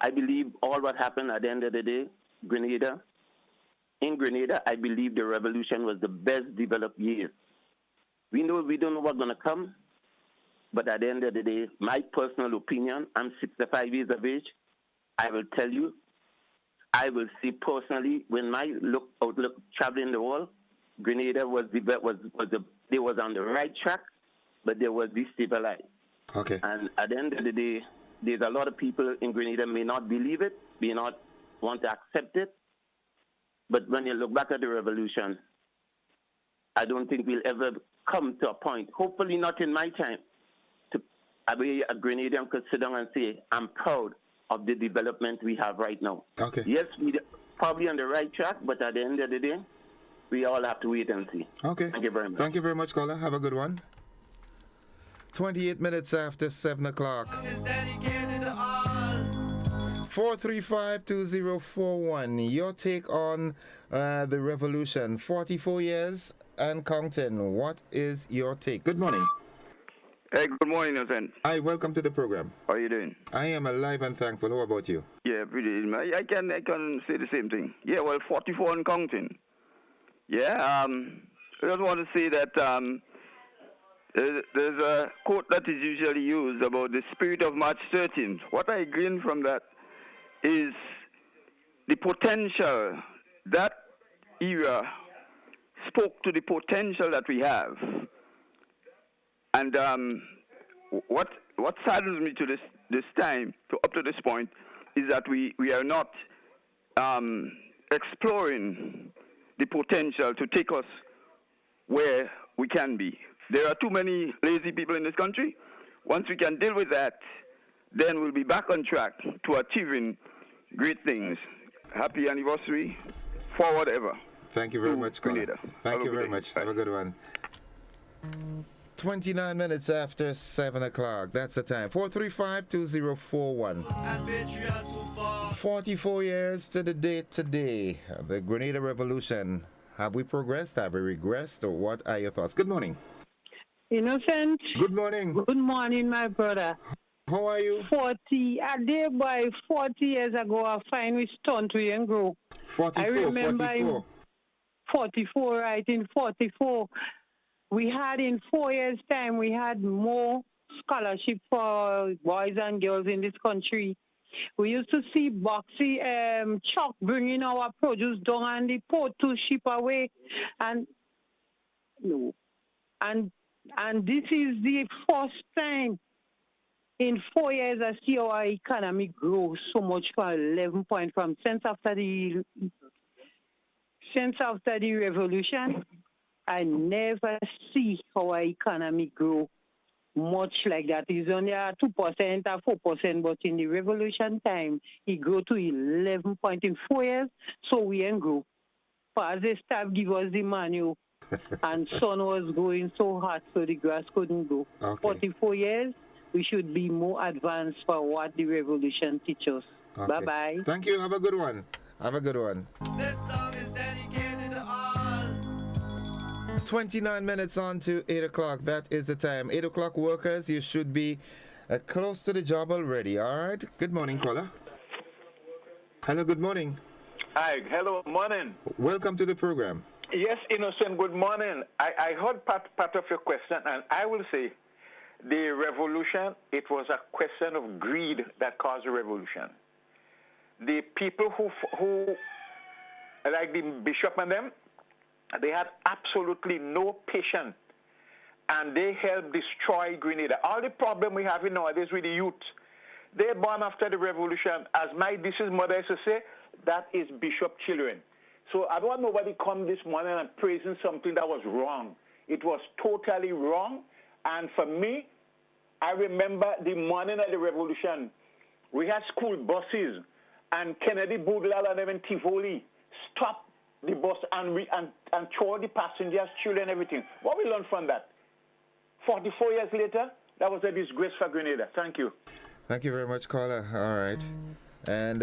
I believe all what happened at the end of the day, in Grenada, I believe the revolution was the best developed years. We don't know what's going to come, but at the end of the day, my personal opinion, I'm 65 years of age, I will tell you, I will see personally, when my outlook traveling the world, Grenada was on the right track, but they was destabilized. Okay. And at the end of the day, there's a lot of people in Grenada may not believe it, may not want to accept it. But when you look back at the revolution, I don't think we'll ever come to a point, hopefully not in my time, to a Grenadian could sit down and say, I'm proud of the development we have right now. Okay. Yes, we're probably on the right track, but at the end of the day, we all have to wait and see. Okay. Thank you very much. Thank you very much, caller. Have a good one. 28 minutes after 7 o'clock. 435-2041. Your take on the revolution. 44 years and counting. What is your take? Good morning. Hey, good morning, Innocent. Hi, welcome to the program. How are you doing? I am alive and thankful. How about you? Yeah, pretty. I can say the same thing. Yeah, well, 44 and counting. Yeah, I just want to say that there's a quote that is usually used about the spirit of March 13th. What I glean from that is the potential. That era spoke to the potential that we have. And what saddens me to this time, up to this point, is that we are not exploring the potential to take us where we can be. There are too many lazy people in this country. Once we can deal with that, then we'll be back on track to achieving great things. Happy anniversary, forward ever. Thank you very much, Colin. Thank you very much. Have a good one. 29 minutes after 7 o'clock. That's the time. 435-2041. 44 years to the date today. The Grenada Revolution. Have we progressed? Have we regressed? Or what are your thoughts? Good morning. Innocent. Good morning. Good morning, my brother. How are you? 40. A day by 40 years ago, I find we stunt we and grow. 44, I remember 44. in 44, right? In 44, we had in 4 years' time, we had more scholarship for boys and girls in this country. We used to see Boxy Chuck bringing our produce down and the port to ship away, and this is the first time in 4 years I see our economy grow so much from 11 point from since after the revolution. I never see our economy grow much like that. It's only a 2% or 4%, but in the revolution time, it grew to 11 point in 4 years, so we ain't grow. But as the staff give us the manual, and sun was going so hot, so the grass couldn't grow. Okay. 44 years, we should be more advanced for what the revolution teaches us. Okay. Bye-bye. Thank you. Have a good one. Have a good one. This song is dedicated to all. 29 minutes on to 8 o'clock. That is the time. 8 o'clock workers, you should be close to the job already. All right. Good morning, caller. Hello, good morning. Hi, hello, morning. Welcome to the program. Yes, Innocent, good morning. I heard part of your question, and I will say the revolution, it was a question of greed that caused the revolution. The people who like the bishop and them, they had absolutely no patience, and they helped destroy Grenada. All the problem we have nowadays with the youth, they're born after the revolution. As my deceased mother used to say, that is bishop children. So I don't want nobody come this morning and praising something that was wrong. It was totally wrong. And for me, I remember the morning of the revolution, we had school buses, and Kennedy Boudlal and even Tivoli stopped the bus and throw the passengers, children, everything. What we learned from that? 44 years later, that was a disgrace for Grenada. Thank you. Thank you very much, caller. All right. And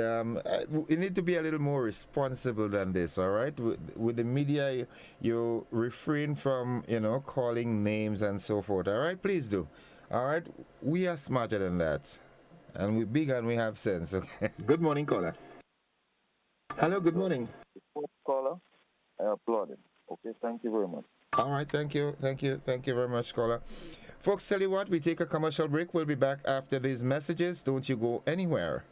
you need to be a little more responsible than this, all right? With the media, you refrain from, calling names and so forth, all right? Please do. All right? We are smarter than that. And we're big and we have sense, okay? Good morning, caller. Hello, good morning. Caller, I applaud it. Okay, thank you very much. All right, thank you very much, caller. Folks, tell you what, we take a commercial break. We'll be back after these messages. Don't you go anywhere.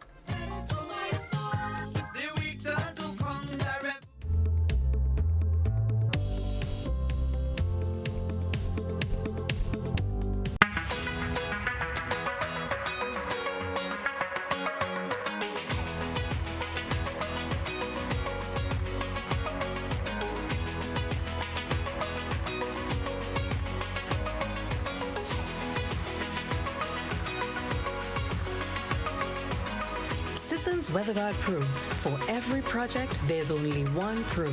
WeatherGuard Pro. For every project, there's only one Pro.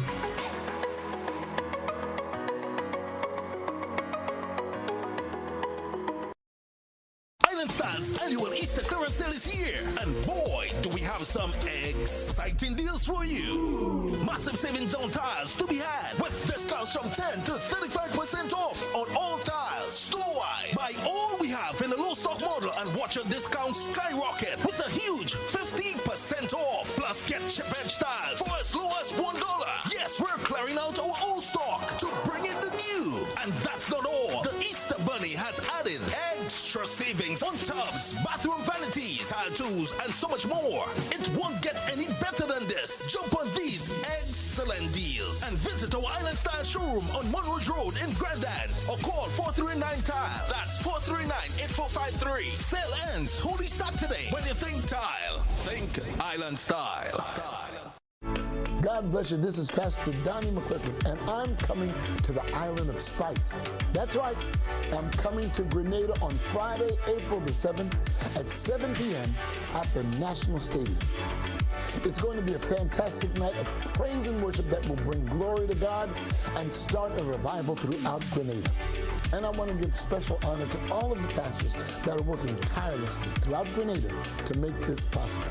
Island Style's annual Easter clearance sale is here, and boy, do we have some exciting deals for you. Massive savings on tiles to be had, with discounts from 10 to 35% off on all tiles, store-wide. Buy all we have in the low stock model and watch your discounts skyrocket with a huge 50% off. Plus, get chip edge tiles for as low as $1. Yes, we're clearing out our old stock to bring in the new. And that's not all. The Easter Bunny has added extra savings on tubs, bathroom vanities, tile tools, and so much more. It won't get any better than this. Jump on these excellent deals and visit our Island Style showroom on Monroe Road in Grandans or call 439-TILE. That's 439-8453. Sale ends Holy Saturday. When you think tile, think Island Style. God bless you. This is Pastor Donnie McClurkin, and I'm coming to the Island of Spice. That's right. I'm coming to Grenada on Friday, April the 7th at 7 p.m. at the National Stadium. It's going to be a fantastic night of praise and worship that will bring glory to God and start a revival throughout Grenada. And I want to give special honor to all of the pastors that are working tirelessly throughout Grenada to make this possible.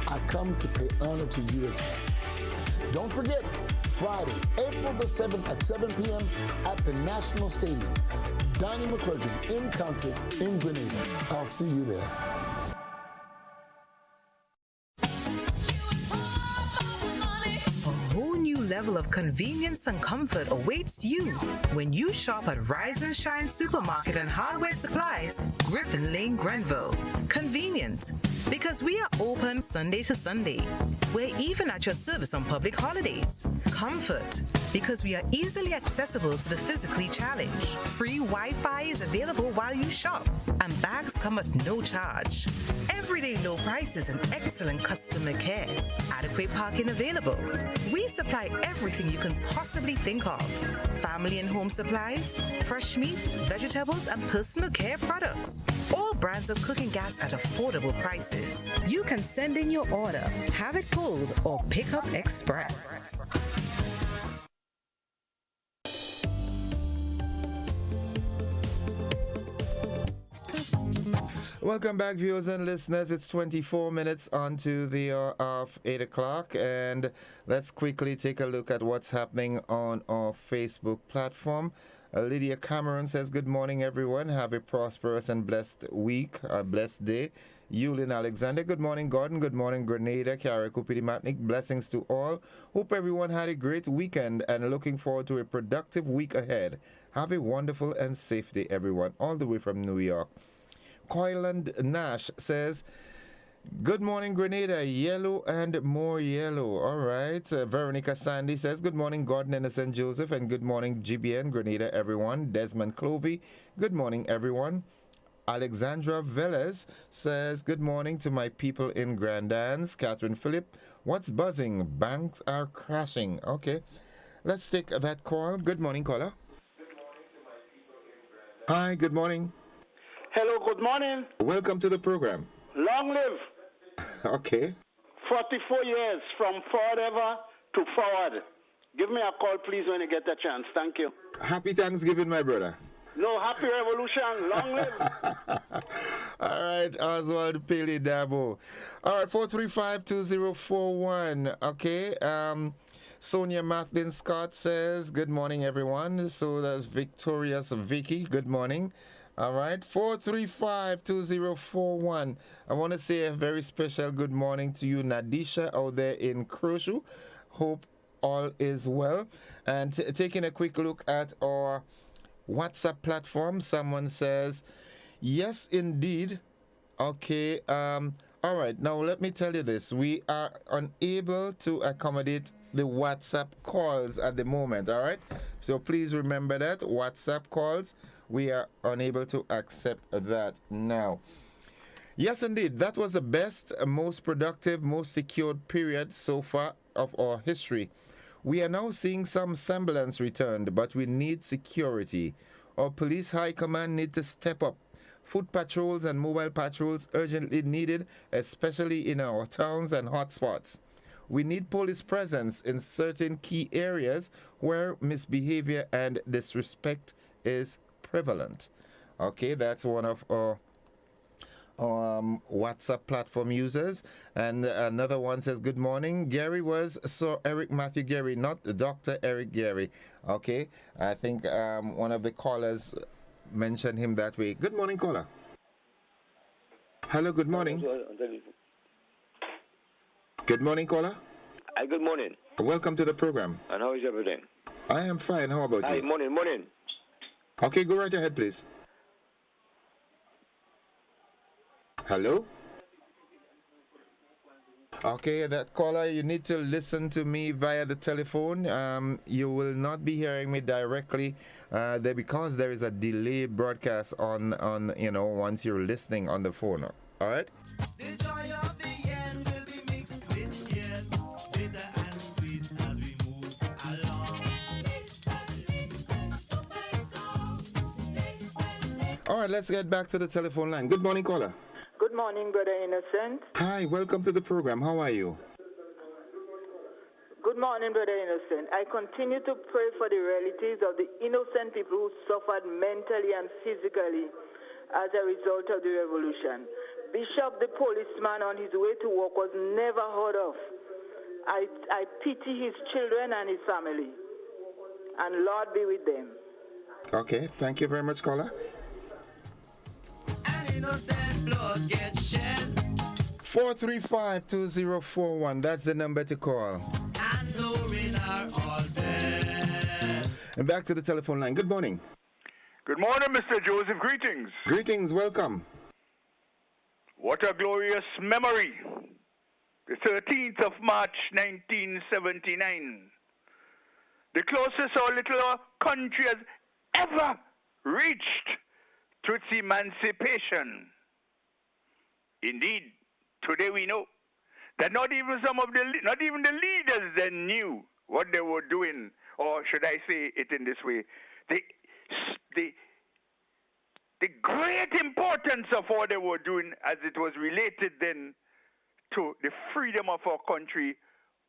I come to pay honor to you as well. Don't forget, Friday, April the 7th at 7 p.m. at the National Stadium. Donnie McClurkin in concert in Grenada. I'll see you there. level of convenience and comfort awaits you when you shop at Rise and Shine Supermarket and Hardware Supplies, Griffin Lane, Grenville. Convenient, because we are open Sunday to Sunday. We're even at your service on public holidays. Comfort, because we are easily accessible to the physically challenged. Free Wi-Fi is available while you shop, and bags come at no charge. Everyday low prices and excellent customer care. Adequate parking available. We supply everything you can possibly think of. Family and home supplies, fresh meat, vegetables, and personal care products. All brands of cooking gas at affordable prices. You can send in your order, have it pulled, or pick up express. Welcome back, viewers and listeners. It's 24 minutes onto the hour of 8 o'clock, and let's quickly take a look at what's happening on our Facebook platform. Lydia Cameron says, good morning, everyone. Have a prosperous and blessed week, a blessed day. Yulin Alexander, good morning, Gordon. Good morning, Grenada, Carriacopidi Matnik. Blessings to all. Hope everyone had a great weekend and looking forward to a productive week ahead. Have a wonderful and safe day, everyone, all the way from New York. Coyland Nash says, good morning, Grenada, yellow and more yellow. All right. Veronica Sandy says, good morning, Gordon and St. Joseph, and good morning, GBN, Grenada, everyone. Desmond Clovey, good morning, everyone. Alexandra Velez says, good morning to my people in Grandans. Catherine Phillip, what's buzzing? Banks are crashing. Okay. Let's take that call. Good morning, caller. Hi, good morning. Hello, good morning. Welcome to the program. Long live. Okay. 44 years from forever to forward. Give me a call, please, when you get a chance. Thank you. Happy Thanksgiving, my brother. No, happy revolution. Long live. All right, Oswald Paley Dabo. All right, 435-2041. Okay. Sonia Mathlin Scott says, good morning, everyone. So that's Victorious Vicky. Good morning. All right, 435-2041. I want to say a very special good morning to you, Nadisha, out there in Croshu. Hope all is well. And taking a quick look at our WhatsApp platform, someone says, yes, indeed. Okay, all right, now let me tell you this. We are unable to accommodate the WhatsApp calls at the moment, all right? So please remember that, WhatsApp calls, we are unable to accept that now. Yes, indeed, that was the best, most productive, most secured period so far of our history. We are now seeing some semblance returned, but we need security. Our police high command need to step up. Foot patrols and mobile patrols urgently needed, especially in our towns and hotspots. We need police presence in certain key areas where misbehavior and disrespect is prevalent. Okay, that's one of our WhatsApp platform users. And another one says, good morning. Gary was Sir Eric Matthew Gary, not Dr. Eric Gary. Okay, I think one of the callers mentioned him that way. Good morning, caller. Hello, good morning. Good morning, caller. Hi, good morning. Welcome to the program. And how is everything? I am fine. How about you? Hi, morning. Okay, go right ahead, please. Hello? Okay, that caller, you need to listen to me via the telephone. You will not be hearing me directly because there is a delayed broadcast on once you're listening on the phone. All right? All right, let's get back to the telephone line. Good morning, caller. Good morning, Brother Innocent. Hi, welcome to the program. How are you? Good morning, Brother Innocent. I continue to pray for the relatives of the innocent people who suffered mentally and physically as a result of the revolution. Bishop, the policeman on his way to work, was never heard of. I pity his children and his family. And Lord be with them. Okay, thank you very much, caller. Innocent blood gets shed. 435-2041. That's the number to call. And knowing our all And back to the telephone line. Good morning. Good morning, Mr. Joseph. Greetings. Greetings. Welcome. What a glorious memory. The 13th of March, 1979. The closest our little country has ever reached to its emancipation. Indeed, today we know that not even the leaders then knew what they were doing, or should I say it in this way, the great importance of what they were doing as it was related then to the freedom of our country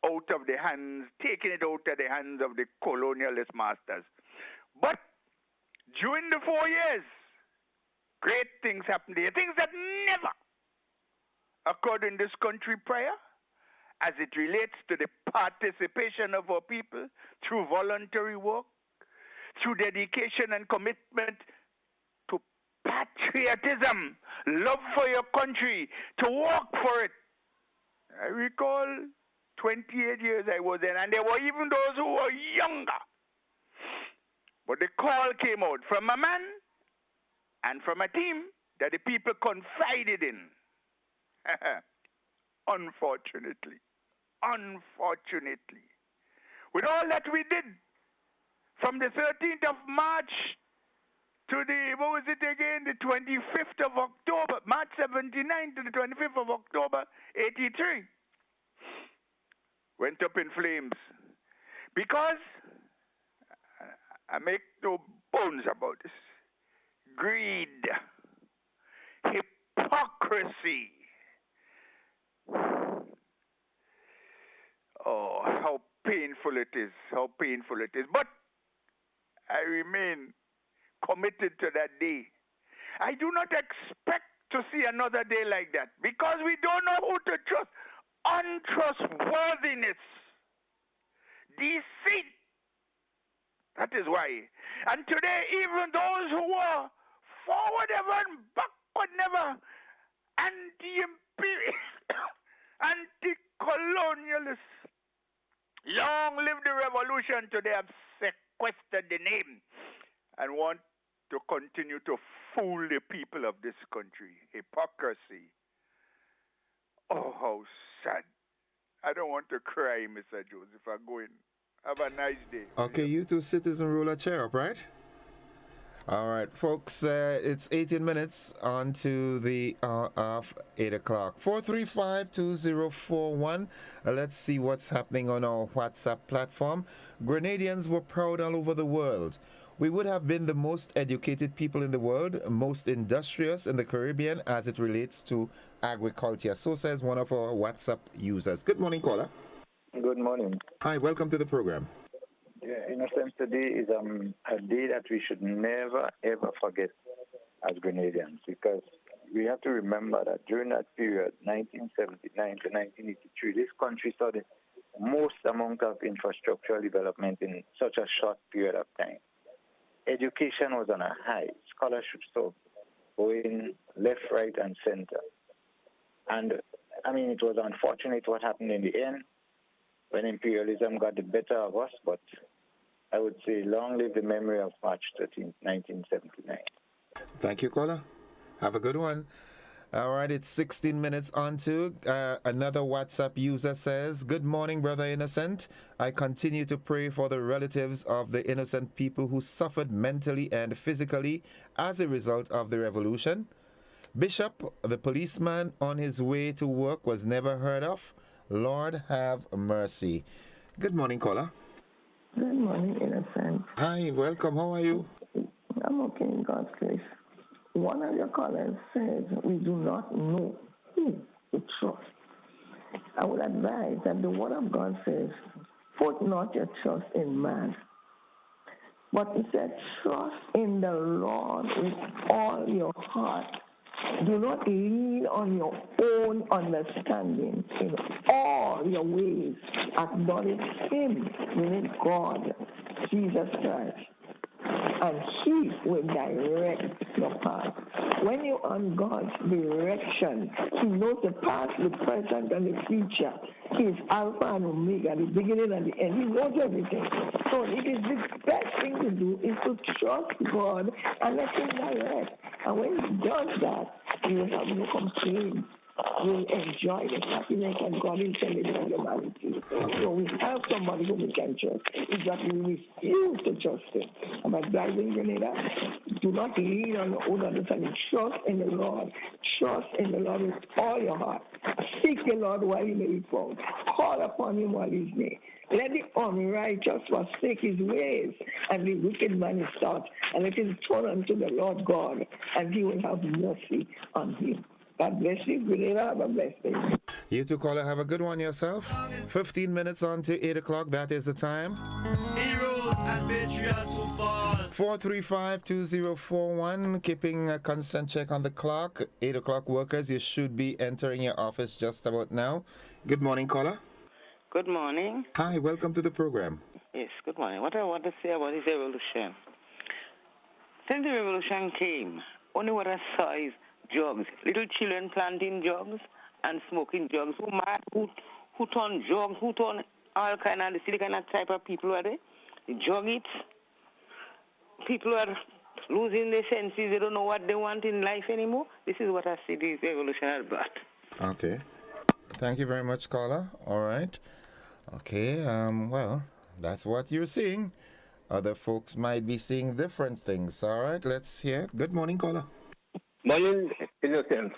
out of the hands, taking it out of the hands of the colonialist masters. But during the 4 years, great things happened here, things that never occurred in this country prior, as it relates to the participation of our people through voluntary work, through dedication and commitment to patriotism, love for your country, to work for it. I recall 28 years I was in, and there were even those who were younger. But the call came out from a man and from a team that the people confided in. Unfortunately, with all that we did, from the 13th of March to the, what was it again, the 25th of October, March 79 to the 25th of October, 83, went up in flames. Because, I make no bones about this, greed, hypocrisy. Oh, how painful it is, But I remain committed to that day. I do not expect to see another day like that because we don't know who to trust. Untrustworthiness, deceit. That is why. And today, even those who were forward ever and backward never, anti-imperial, anti-colonialist, long live the revolution, today have sequestered the name and want to continue to fool the people of this country. Hypocrisy. Oh, how sad. I don't want to cry, Mr. Joseph. I'm going. Have a nice day. Okay, you two citizen roll a chair up, right? All right, folks, it's 18 minutes on to the of 8 o'clock. 435-2041. Let's see what's happening on our WhatsApp platform. Grenadians were proud all over the world. We would have been the most educated people in the world, most industrious in the Caribbean as it relates to agriculture. So says one of our WhatsApp users. Good morning, caller. Good morning. Hi, welcome to the program. Yeah, in a sense, today is a day that we should never, ever forget as Grenadians, because we have to remember that during that period, 1979 to 1983, this country saw the most amount of infrastructural development in such a short period of time. Education was on a high. Scholarships were going left, right, and center. And, I mean, it was unfortunate what happened in the end when imperialism got the better of us, but I would say long live the memory of March 13th, 1979. Thank you, caller. Have a good one. All right, it's 16 minutes on to another WhatsApp user says, good morning, Brother Innocent. I continue to pray for the relatives of the innocent people who suffered mentally and physically as a result of the revolution. Bishop, the policeman on his way to work, was never heard of. Lord have mercy. Good morning, caller. Good morning, Innocent. Hi, welcome. How are you? I'm okay in God's grace. One of your callers says we do not know who to trust. I would advise that the Word of God says, put not your trust in man. But it said, trust in the Lord with all your heart. Do not lean on your own understanding. In all your ways, acknowledge Him, meaning God, Jesus Christ. and He will direct your path. When you're on God's direction, He knows the past, the present, and the future. He is Alpha and Omega, the beginning and the end. He knows everything. So it is the best thing to do is to trust God and let Him direct. And when He does that, you will have no complaints. You will enjoy the happiness that God intended for humanity. So we have somebody who we can trust. It's that we refuse to trust Him. I'm advising Grenada, do not lean on your own understanding. Trust in the Lord. Trust in the Lord with all your heart. Seek the Lord while He may be found. Call upon Him while He is near. Let the unrighteous forsake his ways, and the wicked man his thoughts, and let him turn unto the Lord God, and He will have mercy on him. God bless you. Grenada, have a blessed day. You too, caller. Have a good one yourself. 15 minutes on to 8 o'clock. That is the time. Heroes and patriots who fall. 435-2041. Keeping a constant check on the clock. 8 o'clock workers, you should be entering your office just about now. Good morning, caller. Good morning. Hi, welcome to the program. Yes, good morning. What I want to say about this revolution. Since the revolution came, only what I saw is drugs. Little children planting drugs and smoking drugs. Who mad? Who turn drugs? Who turn all kind of, the kind of type of people are there? The drug it. People are losing their senses. They don't know what they want in life anymore. This is what I see this revolution has brought. Okay. Thank you very much, caller. All right. Okay, well, that's what you're seeing. Other folks might be seeing different things. All right, let's hear. Good morning, caller. Morning, Innocent.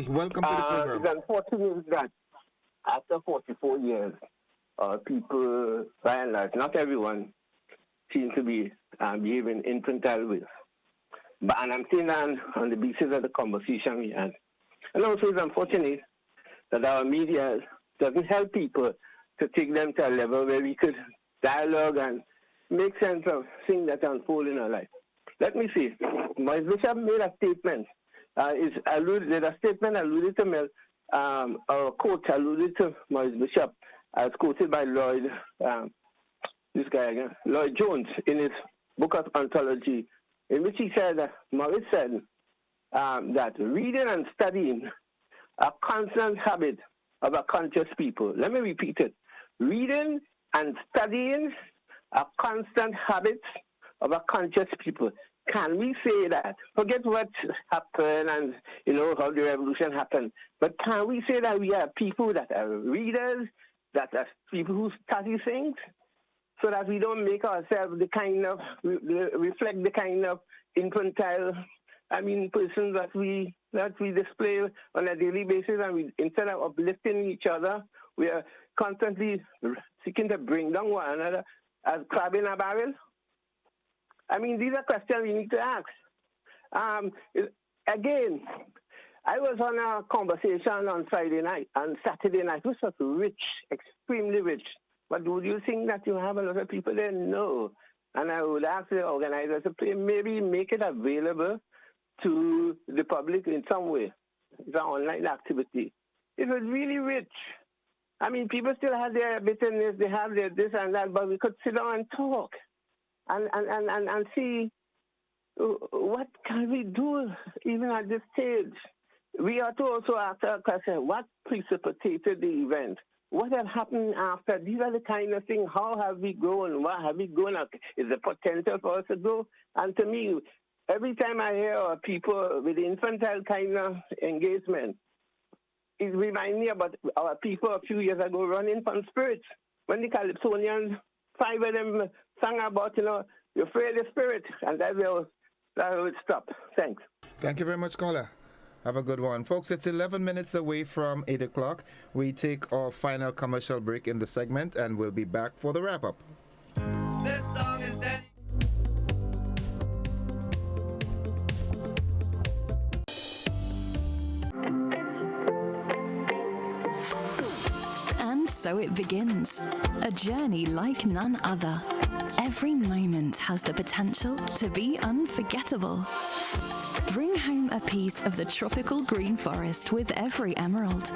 Welcome to the program. It's unfortunate that after 44 years, people, by and large, not everyone, seem to be behaving infantile ways. And I'm saying that on the basis of the conversation we had. And also it's unfortunate that our media doesn't help people to take them to a level where we could dialogue and make sense of things that unfold in our life. Let me see. Maurice Bishop made a statement. There's a statement alluded to a quote alluded to Maurice Bishop, as quoted by Lloyd Jones in his book of anthology, in which he said, Maurice said that reading and studying are constant habit of a conscious people. Let me repeat it. Reading and studying are constant habits of a conscious people. Can we say that? Forget what happened and, how the revolution happened. But can we say that we are people that are readers, that are people who study things, so that we don't make ourselves reflect the kind of infantile, persons that we display on a daily basis, and instead of uplifting each other, we are constantly seeking to bring down one another as crab in a barrel? These are questions we need to ask. Again, I was on a conversation on Friday night and Saturday night. It was rich, extremely rich. But would you think that you have a lot of people there? No. And I would ask the organizers to maybe make it available to the public in some way. It's an online activity. It was really rich. People still have their bitterness, they have their this and that, but we could sit down and talk and see what can we do even at this stage. We are to also ask a question, what precipitated the event? What had happened after? These are the kind of things. How have we grown? What have we grown up? Is there potential for us to grow? And to me, every time I hear people with infantile kind of engagement, it reminds me about our people a few years ago running from spirits. When the Calypsonians, 5 of them sang about, you're afraid of the spirit. And that will stop. Thanks. Thank you very much, caller. Have a good one. Folks, it's 11 minutes away from 8 o'clock. We take our final commercial break in the segment, and we'll be back for the wrap-up. This song is dead. And so it begins. A journey like none other. Every moment has the potential to be unforgettable. Bring home a piece of the tropical green forest with every emerald.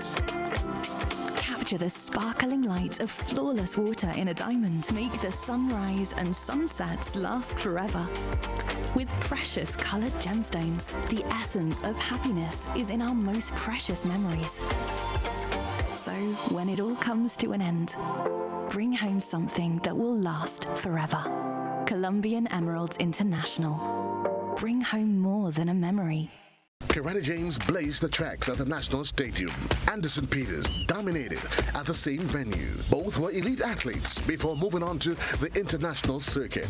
Capture the sparkling light of flawless water in a diamond. Make the sunrise and sunsets last forever. With precious colored gemstones, the essence of happiness is in our most precious memories. So, when it all comes to an end, bring home something that will last forever. Colombian Emeralds International. Bring home more than a memory. Grenada James blazed the tracks at the National Stadium. Anderson Peters dominated at the same venue. Both were elite athletes before moving on to the international circuit.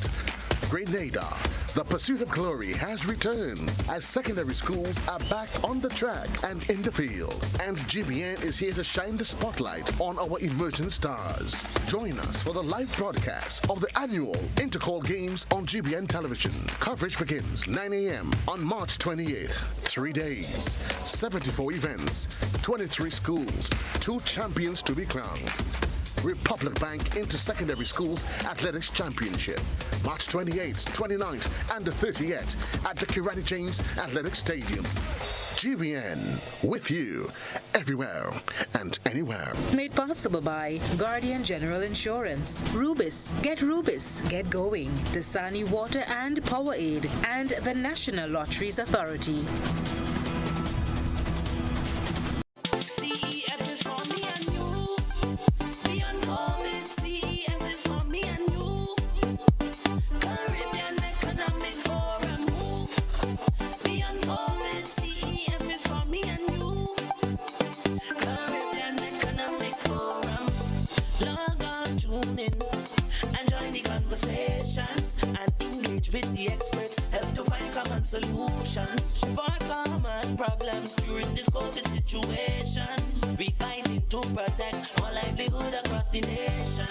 Grenada, the pursuit of glory has returned as secondary schools are back on the track and in the field. And GBN is here to shine the spotlight on our emerging stars. Join us for the live broadcast of the annual Intercall Games on GBN television. Coverage begins 9 a.m. on March 28th. 3 days, 74 events, 23 schools, 2 champions to be crowned. Republic Bank Inter-Secondary Schools Athletics Championship, March 28th, 29th, and the 30th at the Grenada James Athletic Stadium. GBN, with you, everywhere and anywhere. Made possible by Guardian General Insurance, Rubis, get going, Dasani Water and Power Aid, and the National Lotteries Authority. With the experts, help to find common solutions for common problems during this COVID situation. We fight it to protect our livelihood across the nation.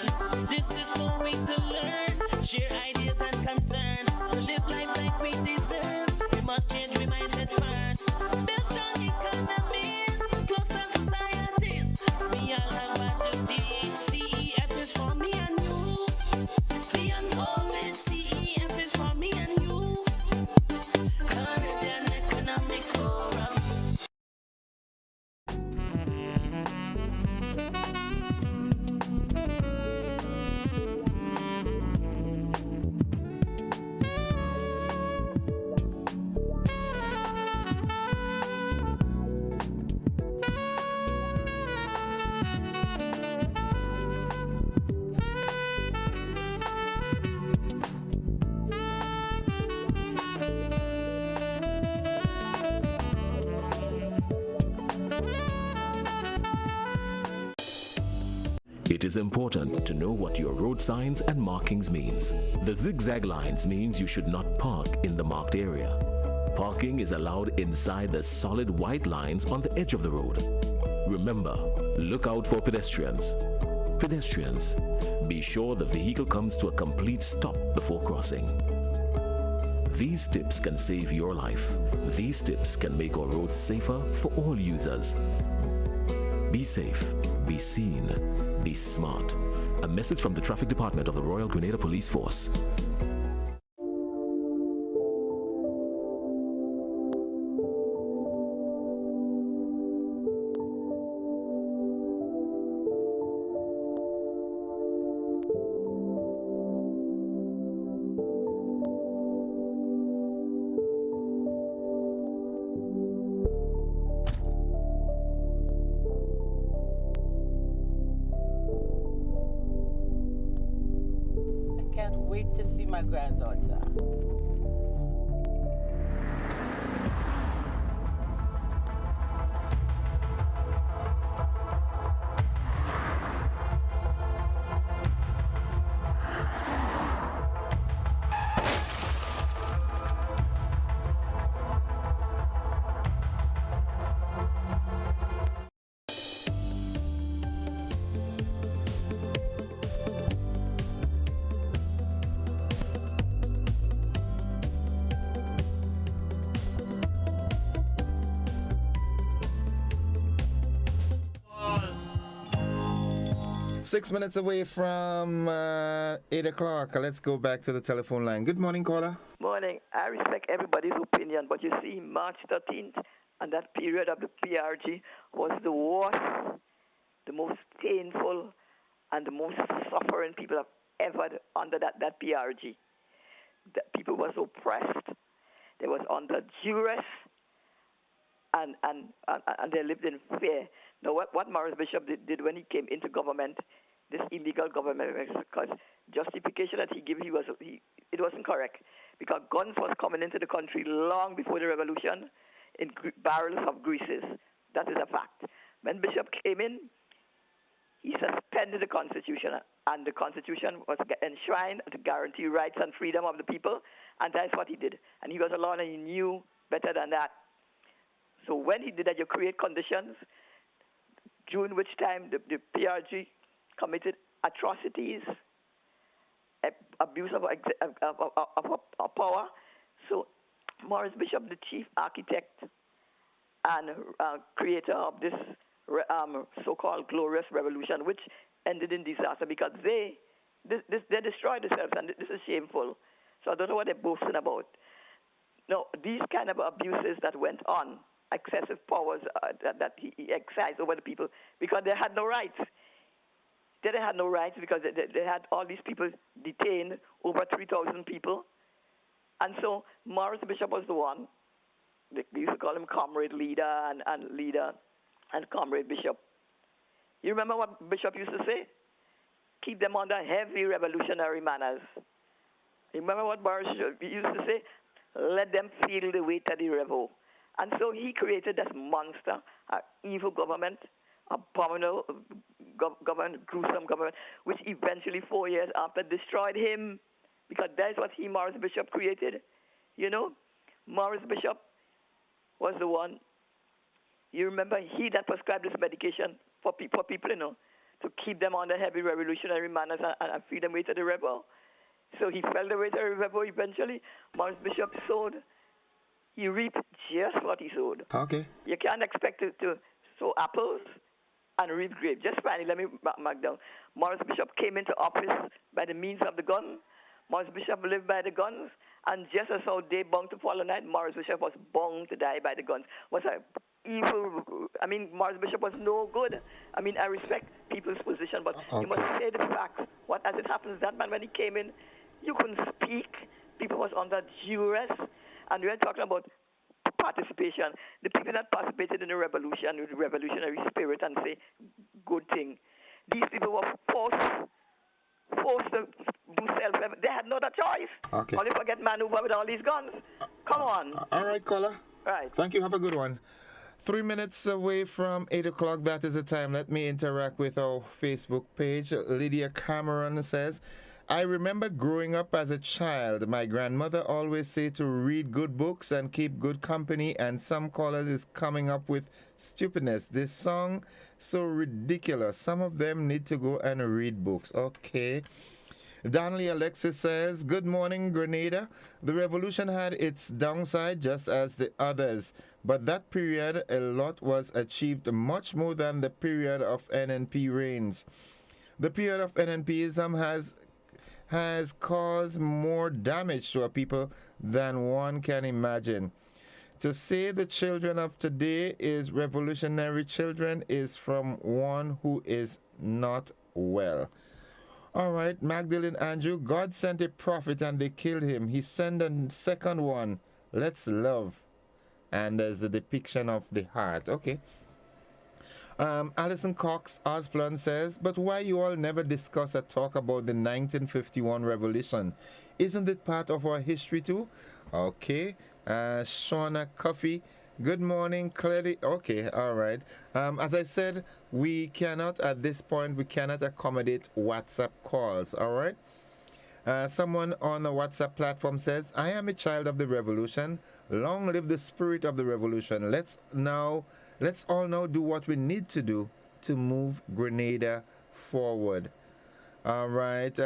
This is for we to learn, share ideas and concerns, to live life like we deserve. We must change we mindset first. Build strong economies, closer societies. We all have a duty. CEF is for me and you. Beyond COVID, CEF is for me and you. Caribbean Economic Forum. It is important to know what your road signs and markings means. The zigzag lines means you should not park in the marked area. Parking is allowed inside the solid white lines on the edge of the road. Remember, look out for pedestrians. Pedestrians, be sure the vehicle comes to a complete stop before crossing. These tips can save your life. These tips can make our roads safer for all users. Be safe, be seen, be smart. A message from the Traffic Department of the Royal Grenada Police Force. Wait to see my granddaughter. Six minutes away from 8 o'clock. Let's go back to the telephone line. Good morning, caller. Morning. I respect everybody's opinion, but you see, March 13th and that period of the PRG was the worst the most painful and the most suffering people have ever under that PRG. The people was oppressed. They was under duress, and they lived in fear. Now, what Morris Bishop did when he came into government, this illegal government, because justification that he gave, it wasn't correct, because guns was coming into the country long before the revolution in barrels of greases. That is a fact. When Bishop came in, he suspended the Constitution, and the Constitution was enshrined to guarantee rights and freedom of the people, and that's what he did. And he was alone, and he knew better than that. So when he did that, you create conditions during which time the PRG committed atrocities, abuse of power. So Morris Bishop, the chief architect and creator of this so-called glorious revolution, which ended in disaster because they destroyed themselves, and this is shameful. So I don't know what they're boasting about. No, these kind of abuses that went on, excessive powers that he exercised over the people, because they had no rights. They had no rights because they had all these people detained, over 3,000 people. And so Morris Bishop was the one. They used to call him comrade leader and leader and comrade Bishop. You remember what Bishop used to say? Keep them under heavy revolutionary manners. You remember what Morris used to say? Let them feel the weight of the revolt. And so he created this monster, evil government, abominable government, gruesome government, which eventually 4 years after destroyed him, because that's what Morris Bishop created. You know, Morris Bishop was the one. You remember he that prescribed this medication for people, you know, to keep them under heavy revolutionary manners and feed them way to the rebel. So he fell the way to the rebel eventually. Morris Bishop sowed. He reaped just what he sowed. Okay. You can't expect to sow apples and reap grapes. Just finally, let me mark down. Morris Bishop came into office by the means of the gun. Morris Bishop lived by the guns. And just as how they bound to fall on night, Morris Bishop was bound to die by the guns. Was a evil. I mean, Morris Bishop was no good. I mean, I respect people's position, but you must say the facts. What as it happens, that man, when he came in, you couldn't speak. People was under duress. And we're talking about participation. The people that participated in the revolution with the revolutionary spirit and say, good thing. These people were forced to do self-defense. They had no other choice. Okay. Only forget maneuver with all these guns. Come on. All right, caller. Right. Thank you. Have a good one. 3 minutes away from 8 o'clock. That is the time. Let me interact with our Facebook page. Lydia Cameron says, I remember growing up as a child, my grandmother always said to read good books and keep good company, and some callers is coming up with stupidness. This song, so ridiculous. Some of them need to go and read books. Okay. Donnelly Alexis says, good morning, Grenada. The revolution had its downside just as the others, but that period a lot was achieved, much more than the period of NNP reigns. The period of NNPism has caused more damage to our people than one can imagine. To say the children of today is revolutionary children is from one who is not well. All right, Magdalene Andrew, God sent a prophet and they killed him. He sent a second one. Let's love. And there's the depiction of the heart. Okay. Alison Cox Osplund says, but why you all never discuss or talk about the 1951 revolution? Isn't it part of our history too? Okay. Shauna Coffey, good morning, Clary. Okay, all right. As I said, we cannot, at this point, we cannot accommodate WhatsApp calls, all right? Someone on the WhatsApp platform says, I am a child of the revolution. Long live the spirit of the revolution. Let's all now do what we need to do to move Grenada forward. All right.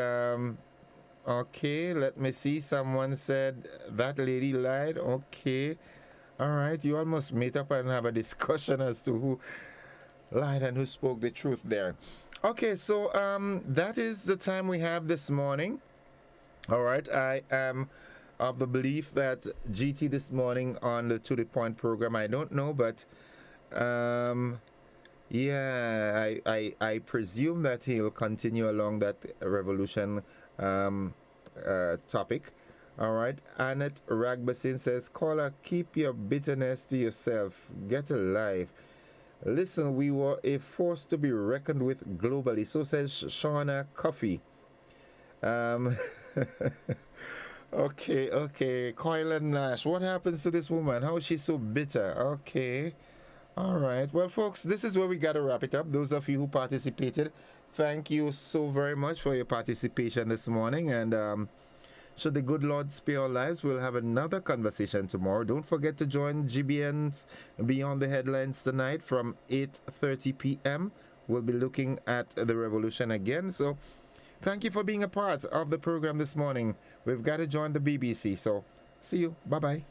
Okay, let me see. Someone said that lady lied. Okay. All right. You all must meet up and have a discussion as to who lied and who spoke the truth there. Okay, so that is the time we have this morning. All right. I am of the belief that GT this morning on the To The Point program, I don't know, but Yeah, I presume that he'll continue along that revolution topic. All right. Annette Ragbasin says, caller, keep your bitterness to yourself. Get a life. Listen, we were a force to be reckoned with globally. So says Shauna Coffey. Okay. Coyle Nash, what happens to this woman? How is she so bitter? Okay. All right. Well, folks, this is where we got to wrap it up. Those of you who participated, thank you so very much for your participation this morning. And should the good Lord spare our lives, we'll have another conversation tomorrow. Don't forget to join GBN's Beyond the Headlines tonight from 8:30 p.m. We'll be looking at the revolution again. So thank you for being a part of the program this morning. We've got to join the BBC. So see you. Bye-bye.